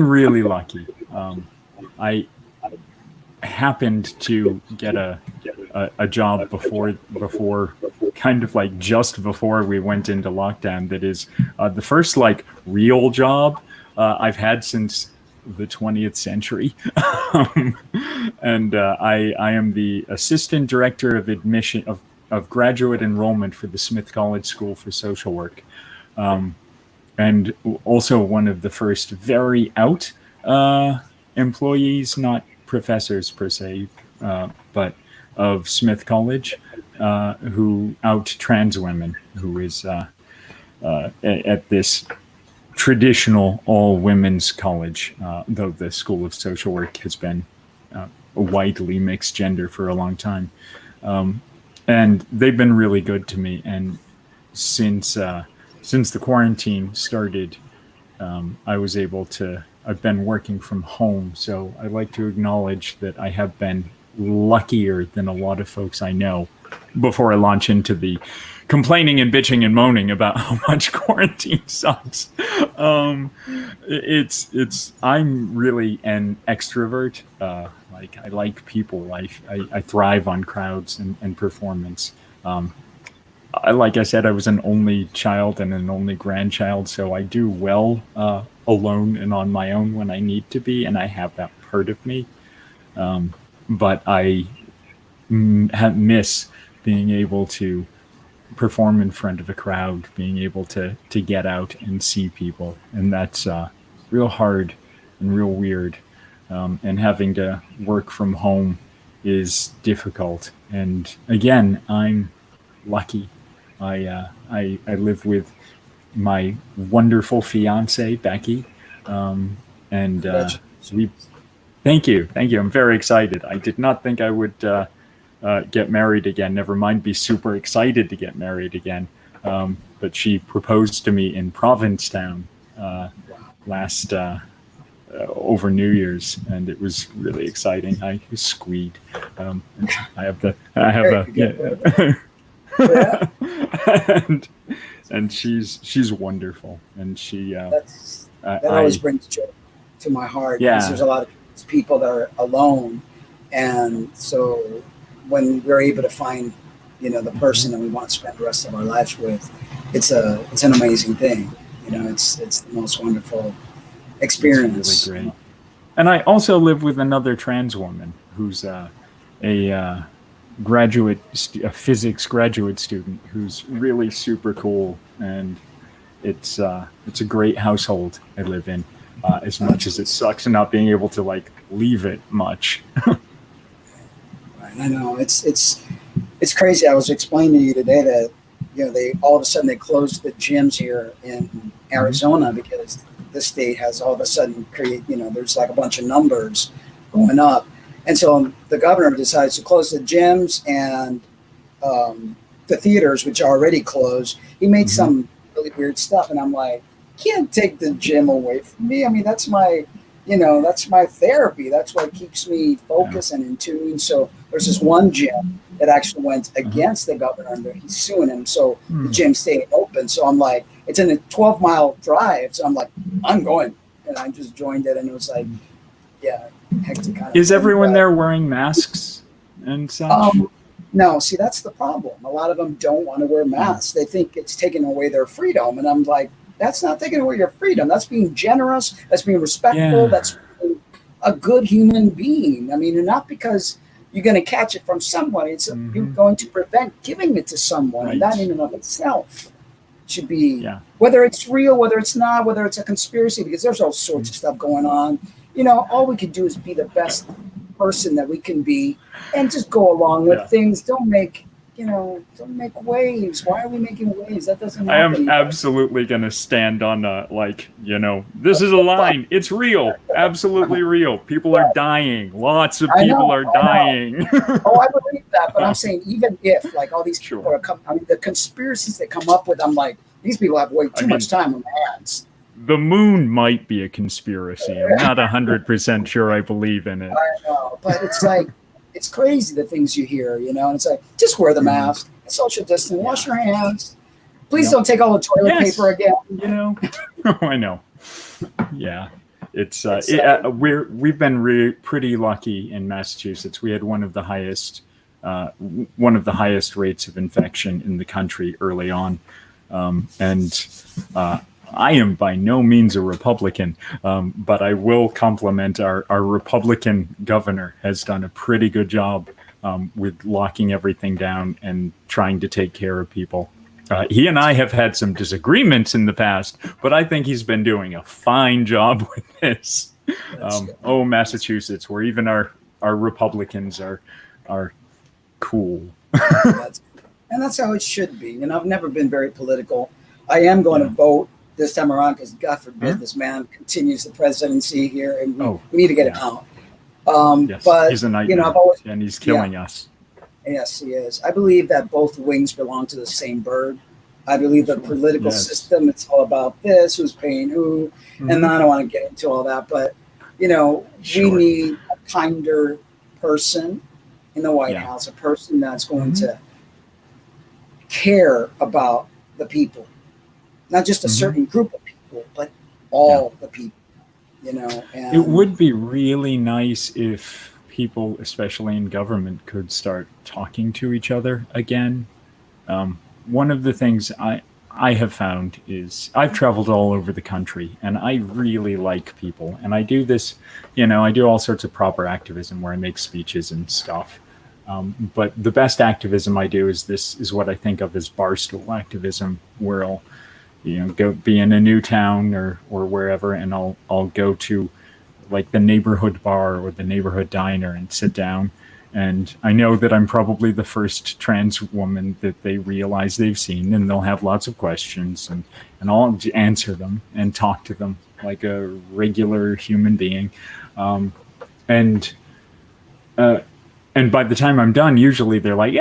really lucky. I happened to get a job before kind of like just before we went into lockdown. That is the first like real job I've had since the 20th century. And I am the assistant director of admission of graduate enrollment for the Smith College School for Social Work. And also one of the first very out employees, not professors per se, but of Smith College. who out trans women, who is at this traditional all-women's college, though the School of Social Work has been a widely mixed gender for a long time. And they've been really good to me. And since the quarantine started, I've been working from home. So I like to acknowledge that I have been luckier than a lot of folks I know before I launch into the complaining and bitching and moaning about how much quarantine sucks. I'm really an extrovert. I like people. I thrive on crowds and performance. Like I said, I was an only child and an only grandchild, so I do well alone and on my own when I need to be, and I have that part of me. But I miss being able to perform in front of a crowd, being able to get out and see people, and that's real hard and real weird. And having to work from home is difficult. And again, I'm lucky. I live with my wonderful fiance, Becky, and we. Thank you. I'm very excited. I did not think I would get married again. Never mind, be super excited to get married again. But she proposed to me in Provincetown last over New Year's, and it was really exciting. I squeed. I have and she's wonderful, and she that always brings joy to my heart. Yeah, because there's a lot of people that are alone, and so when we're able to find, the person that we want to spend the rest of our lives with, it's an amazing thing. It's the most wonderful experience. It's really great. And I also live with another trans woman who's a physics graduate student who's really super cool, and it's a great household I live in. As much as it sucks not being able to leave it much. Right, I know it's crazy. I was explaining to you today that they all of a sudden they closed the gyms here in Arizona because the state has all of a sudden there's a bunch of numbers going up, and so the governor decides to close the gyms and the theaters, which are already closed. He made some really weird stuff, and I'm like, can't take the gym away from me. I mean, that's my therapy. That's what keeps me focused and in tune. So there's this one gym that actually went against the governor, and he's suing him. So the gym stayed open. So I'm like, it's in a 12-mile drive. So I'm like, I'm going, and I just joined it, and it was like, hectic kind of. Is everyone there wearing masks and such? No, see, that's the problem. A lot of them don't want to wear masks. They think it's taking away their freedom, and I'm like, that's not taking away your freedom. That's being generous. That's being respectful. Yeah. That's being a good human being. I mean, and not because you're going to catch it from someone. It's you're going to prevent giving it to someone. Right. And that in and of itself should be, whether it's real, whether it's not, whether it's a conspiracy, because there's all sorts of stuff going on. All we can do is be the best person that we can be and just go along with things. Don't make waves. Why are we making waves? That doesn't happen. I am absolutely going to stand on this is a line. It's real. Absolutely real. People are dying. Lots of people are dying. I believe that. But I'm saying, even if all these people are the conspiracies that come up with, I'm like, these people have way too much time on their hands. The moon might be a conspiracy. I'm not 100% sure I believe in it. I know, but it's like, it's crazy the things you hear, and it's like, just wear the mask, social distance, wash your hands. Please don't take all the toilet paper again. I know. Yeah. It's we've been pretty lucky in Massachusetts. We had one of the highest rates of infection in the country early on. I am by no means a Republican, but I will compliment our Republican governor has done a pretty good job with locking everything down and trying to take care of people. He and I have had some disagreements in the past, but I think he's been doing a fine job with this. Massachusetts, where even our Republicans are cool. And that's how it should be. I've never been very political. I am going to vote this time around because God forbid this man continues the presidency here, and we need to get him out. Yes, but he's a nightmare, I've always, and he's killing us. Yes, he is. I believe that both wings belong to the same bird. I believe the political system, it's all about this, who's paying who, and I don't want to get into all that, but we need a kinder person in the White House, a person that's going to care about the people, not just a certain group of people, but all the people. And it would be really nice if people, especially in government, could start talking to each other again. One of the things I have found is I've traveled all over the country, and I really like people. And I do this, I do all sorts of proper activism where I make speeches and stuff. But the best activism I do is what I think of as barstool activism, where I'll go be in a new town or wherever, and I'll go to like the neighborhood bar or the neighborhood diner and sit down. And I know that I'm probably the first trans woman that they realize they've seen, and they'll have lots of questions, and I'll answer them and talk to them like a regular human being. And by the time I'm done, usually they're like,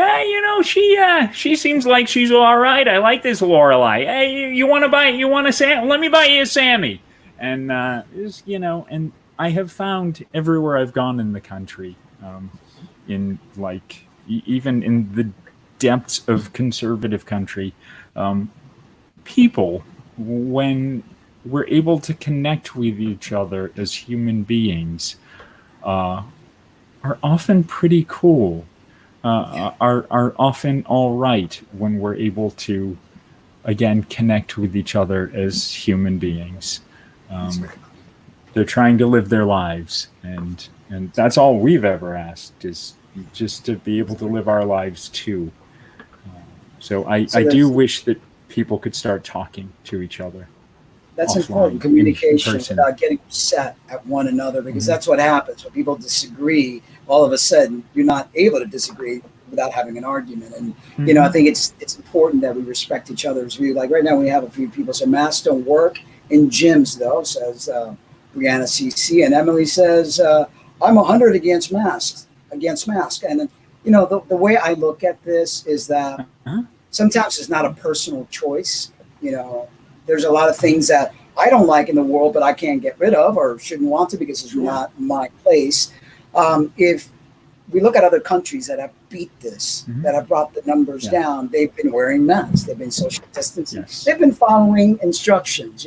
she seems like she's all right. I like this Lorelei. Hey, you want a Sam? Let me buy you a Sammy. And, and I have found everywhere I've gone in the country, in like, even in the depths of conservative country, people, when we're able to connect with each other as human beings, are often pretty cool, are often all right when we're able to, again, connect with each other as human beings. They're trying to live their lives, and that's all we've ever asked, is just to be able to live our lives too. So I do wish that people could start talking to each other. That's important, communication without getting upset at one another, because that's what happens when people disagree. All of a sudden, you're not able to disagree without having an argument. And I think it's important that we respect each other's view. Like right now, we have a few people say masks don't work in gyms, though, says Brianna CC, and Emily says I'm 100 against masks. And the way I look at this is that sometimes it's not a personal choice. There's a lot of things that I don't like in the world, but I can't get rid of or shouldn't want to because it's not my place. If we look at other countries that have beat this, that have brought the numbers down, they've been wearing masks, they've been social distancing, they've been following instructions.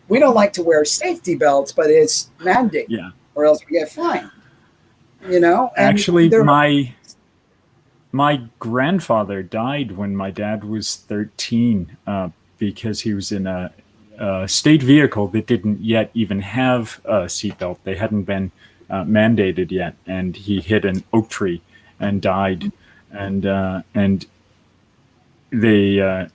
We don't like to wear safety belts, but it's mandate, or else we get fined. Actually, my grandfather died when my dad was 13. Because he was in a state vehicle that didn't yet even have a seatbelt. They hadn't been mandated yet, and he hit an oak tree and died. And they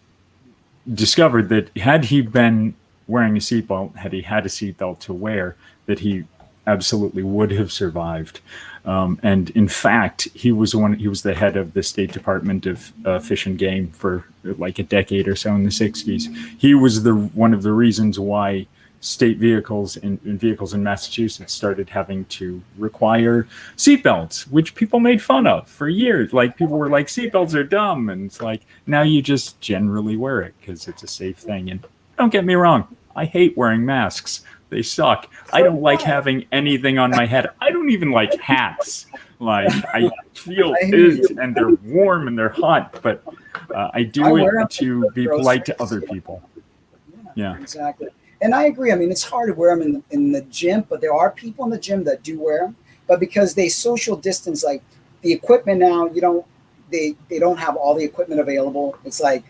discovered that had he been wearing a seatbelt, had he had a seatbelt to wear, that he absolutely would have survived. And in fact, he was the head of the State Department of Fish and Game for like a decade or so in the 60s. He was one of the reasons why state vehicles and vehicles in Massachusetts started having to require seatbelts, which people made fun of for years. Like people were like, seatbelts are dumb. And it's like, now you just generally wear it because it's a safe thing. And don't get me wrong, I hate wearing masks. They suck. I don't like having anything on my head. I don't even like hats. Like I feel it, and they're warm and they're hot, but I do it to be polite to other people. Yeah, exactly. And I agree. I mean, it's hard to wear them in the gym, but there are people in the gym that do wear them. But because they social distance, like the equipment now, they don't have all the equipment available. It's like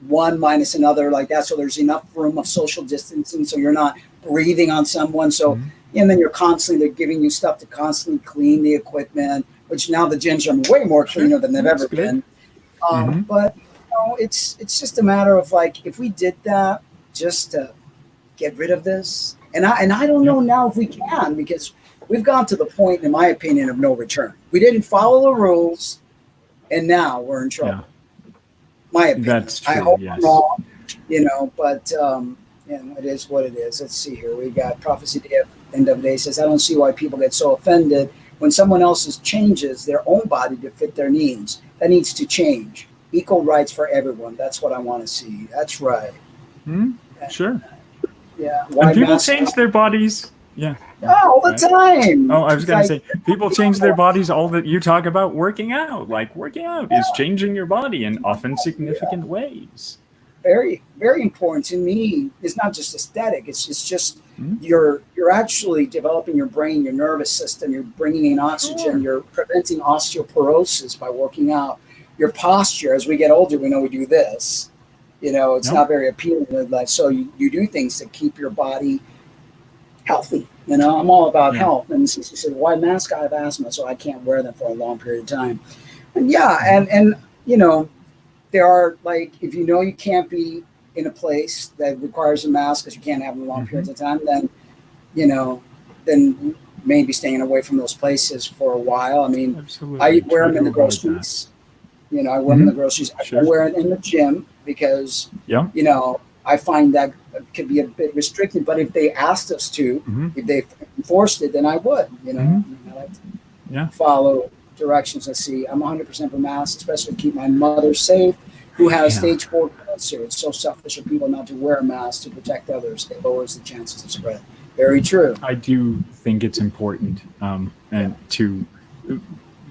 one minus another like that. So there's enough room of social distancing. So you're not breathing on someone. So, and then they're giving you stuff to constantly clean the equipment, which now the gyms are way more cleaner than they've ever been. But it's just a matter of like, if we did that just to get rid of this, and I don't know now if we can, because we've gone to the point, in my opinion, of no return. We didn't follow the rules, and now we're in trouble. My opinion. That's true. I hope yes. I'm wrong, but it is what it is. Let's see here. We got Prophecy Day at the end of the day says, I don't see why people get so offended when someone else's changes their own body to fit their needs. That needs to change. Equal rights for everyone. That's what I want to see. That's right. Sure. Yeah. And people change their bodies. Yeah. All the time. Oh, I was going to say, people change their bodies. All that you talk about working out, like working out is changing your body in often significant ways. Very, very important to me. It's not just aesthetic. It's just you're actually developing your brain, your nervous system. You're bringing in oxygen. You're preventing osteoporosis by working out. Your posture, as we get older, we know we do this. It's not very appealing. So you do things to keep your body healthy. I'm all about health. And she said, why mask? I have asthma, so I can't wear them for a long period of time. And there are, like, if you can't be in a place that requires a mask because you can't have them long periods of time, then maybe staying away from those places for a while. I mean, absolutely. I wear them in the groceries. I wear them in the groceries. I wear it in the gym because, I find that could be a bit restricted. But if they asked us to, if they enforced it, then I would, I like to follow directions. I see. I'm 100% for masks, especially to keep my mother safe, who has stage 4 cancer. It's so selfish of people not to wear a mask to protect others. It lowers the chances of spread. Very true. I do think it's important, and to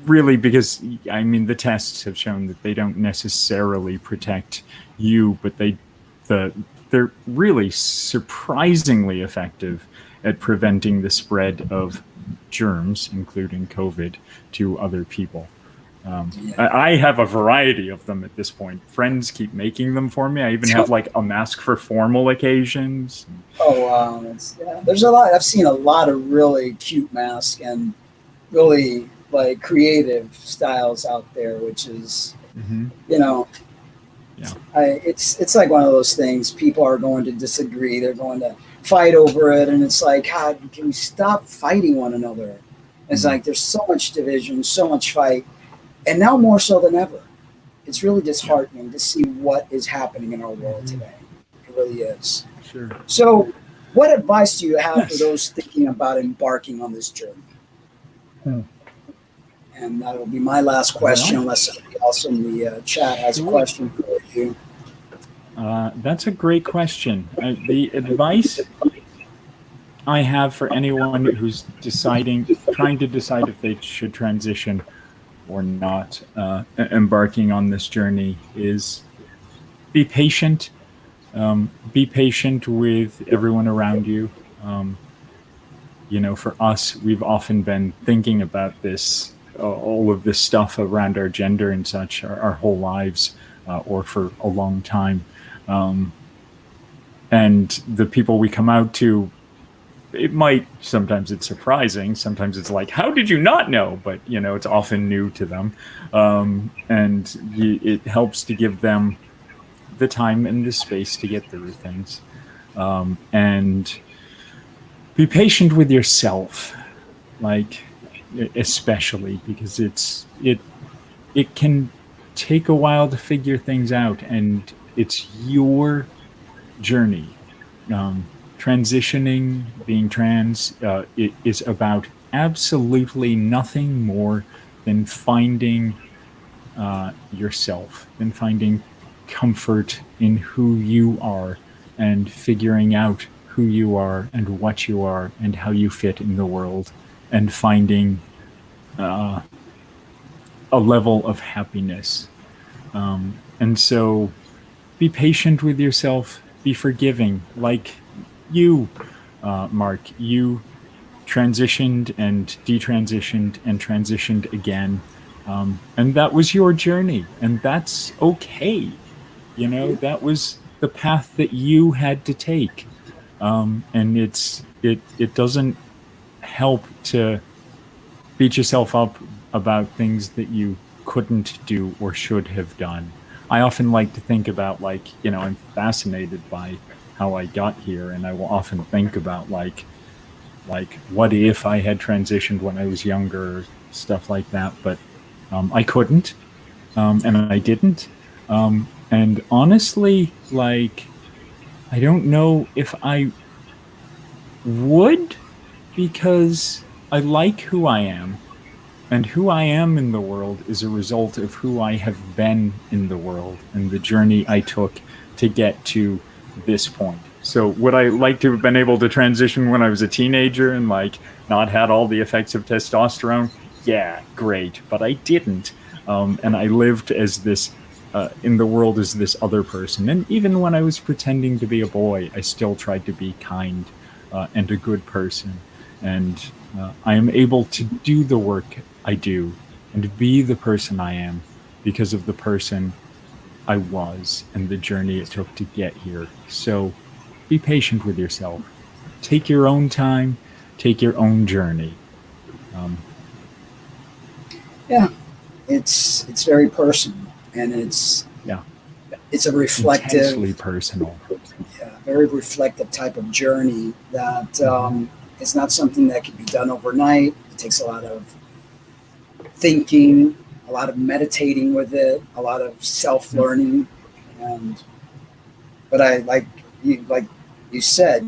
really, because the tests have shown that they don't necessarily protect you, but they're really surprisingly effective at preventing the spread of germs, including COVID, to other people. I have a variety of them at this point. Friends keep making them for me. I even have like a mask for formal occasions. Oh wow, there's a lot. I've seen a lot of really cute masks and really like creative styles out there, which is it's like one of those things. People are going to disagree. They're going to fight over it, and it's like, God, can we stop fighting one another? It's like there's so much division, so much fight, and now more so than ever. It's really disheartening to see what is happening in our world today. It really is. Sure. So, what advice do you have for those thinking about embarking on this journey? And that will be my last question, unless somebody else in the chat has a question for you. That's a great question. The advice I have for anyone who's trying to decide if they should transition or not, embarking on this journey, is be patient. Be patient with everyone around you. For us, we've often been thinking about this, all of this stuff around our gender and such, our whole lives, or for a long time. And the people we come out to, sometimes it's surprising. Sometimes it's like, how did you not know? But, it's often new to them. And it helps to give them the time and the space to get through things. And be patient with yourself, especially because it can take a while to figure things out, and it's your journey. Transitioning, being trans, it is about absolutely nothing more than finding yourself, than finding comfort in who you are and figuring out who you are and what you are and how you fit in the world, and finding a level of happiness. And so be patient with yourself, be forgiving. Like you, Mark, you transitioned and detransitioned and transitioned again. And that was your journey, and that's okay. That was the path that you had to take. And it doesn't help to beat yourself up about things that you couldn't do or should have done. I often like to think about I'm fascinated by how I got here, and I will often think about like what if I had transitioned when I was younger, stuff like that. But I couldn't, and I didn't. And honestly, like, I don't know if I would, because I like who I am. And who I am in the world is a result of who I have been in the world and the journey I took to get to this point. So would I like to have been able to transition when I was a teenager and like not had all the effects of testosterone? Yeah, great. But I didn't. And I lived as this in the world as this other person. And even when I was pretending to be a boy, I still tried to be kind and a good person. And I am able to do the work I do and be the person I am because of the person I was and the journey it took to get here. So be patient with yourself. Take your own time, take your own journey. Yeah, it's very personal, and it's a reflective, intensely personal. Yeah, very reflective type of journey that it's not something that can be done overnight. It takes a lot of thinking, a lot of meditating with it, a lot of self-learning, but I like you said,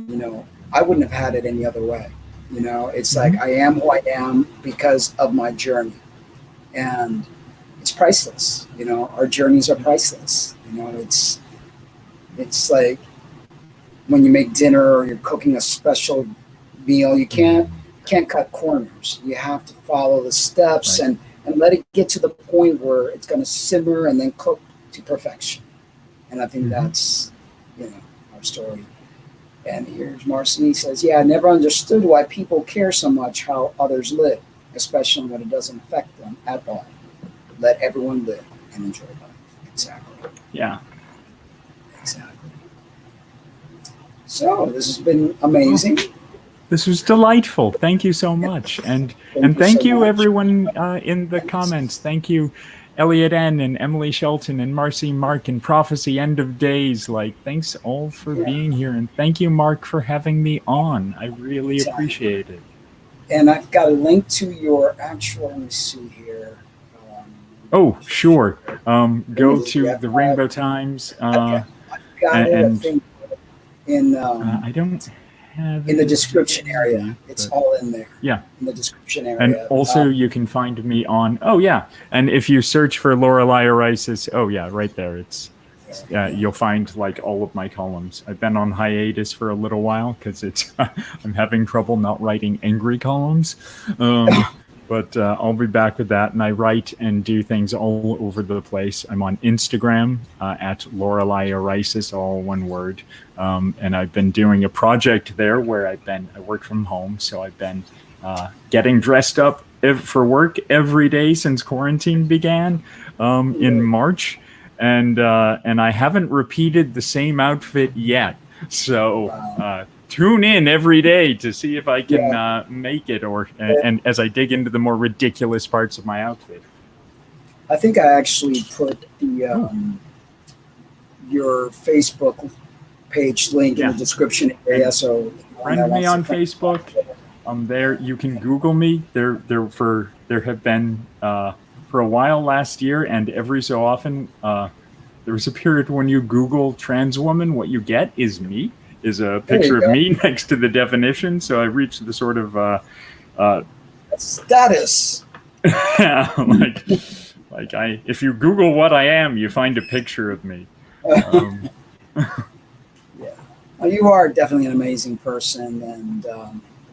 I wouldn't have had it any other way. It's like I am who I am because of my journey, and it's priceless. Our journeys are priceless. It's like when you make dinner or you're cooking a special meal, you can't cut corners. You have to follow the steps and let it get to the point where it's going to simmer and then cook to perfection. And I think that's, our story. And here's Marcy says, yeah, I never understood why people care so much how others live, especially when it doesn't affect them at all. Let everyone live and enjoy life. Exactly. Yeah. Exactly. So this has been amazing. This was delightful. Thank you so much. And thank you everyone in the comments. Thank you, Elliot N. and Emily Shelton and Marcy Mark and Prophecy End of Days. Like, thanks all for being here. And thank you, Mark, for having me on. I really appreciate it. And I've got a link to your actual, let me see here. Oh, sure. Go to the Rainbow Times. I've got it, I think, in I don't have in the description area. It's all in there. Yeah. In the description area. And also you can find me on, and if you search for Lorelei Erisis, right there. It's you'll find like all of my columns. I've been on hiatus for a little while because it's I'm having trouble not writing angry columns. But I'll be back with that, and I write and do things all over the place. I'm on Instagram at Lorelei Erisis, all one word, and I've been doing a project there where I work from home, so I've been getting dressed up for work every day since quarantine began in March, and I haven't repeated the same outfit yet. So. Tune in every day to see if I can make it, and as I dig into the more ridiculous parts of my outfit. I think I actually put the your Facebook page link in the description area. So friend me on Facebook. There you can Google me. There have been for a while last year, and every so often there was a period when you Google trans woman, what you get is me. Is a picture of me next to the definition, so I reached the sort of status. If you Google what I am, you find a picture of me. Well, you are definitely an amazing person, and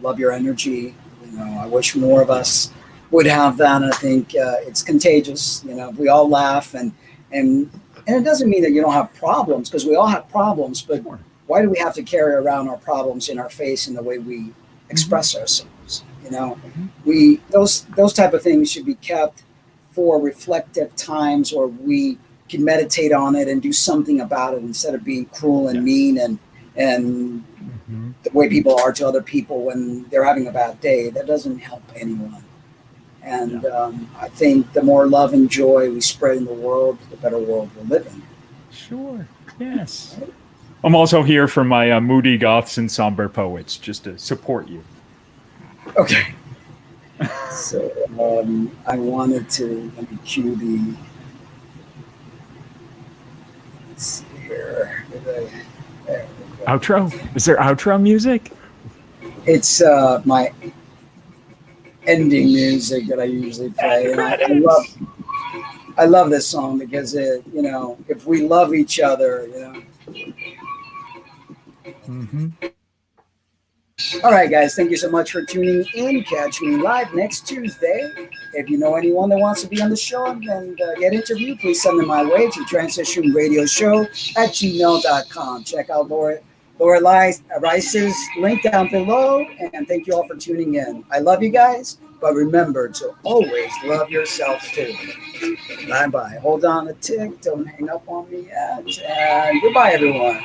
love your energy. I wish more of us would have that. And I think it's contagious. We all laugh, and it doesn't mean that you don't have problems, because we all have problems, but. Sure. Why do we have to carry around our problems in our face in the way we express ourselves? Those type of things should be kept for reflective times, or we can meditate on it and do something about it instead of being cruel and mean and the way people are to other people when they're having a bad day. That doesn't help anyone. And I think the more love and joy we spread in the world, the better world we'll live in. Sure. Yes. Right? I'm also here for my moody goths and somber poets, just to support you. Okay. So I wanted to let me cue here. There we go. Outro? Is there outro music? It's my ending music that I usually play. And I love this song because it, you know, if we love each other, you know. Mm-hmm. All right, guys, thank you so much for tuning in. Catch me live next Tuesday. If you know anyone that wants to be on the show and get interviewed, please send them my way to transitionradioshow@gmail.com. Check out Lorelei Erisis link down below. And thank you all for tuning in. I love you guys, but remember to always love yourself too. Bye-bye. Hold on a tick. Don't hang up on me yet. And goodbye, everyone.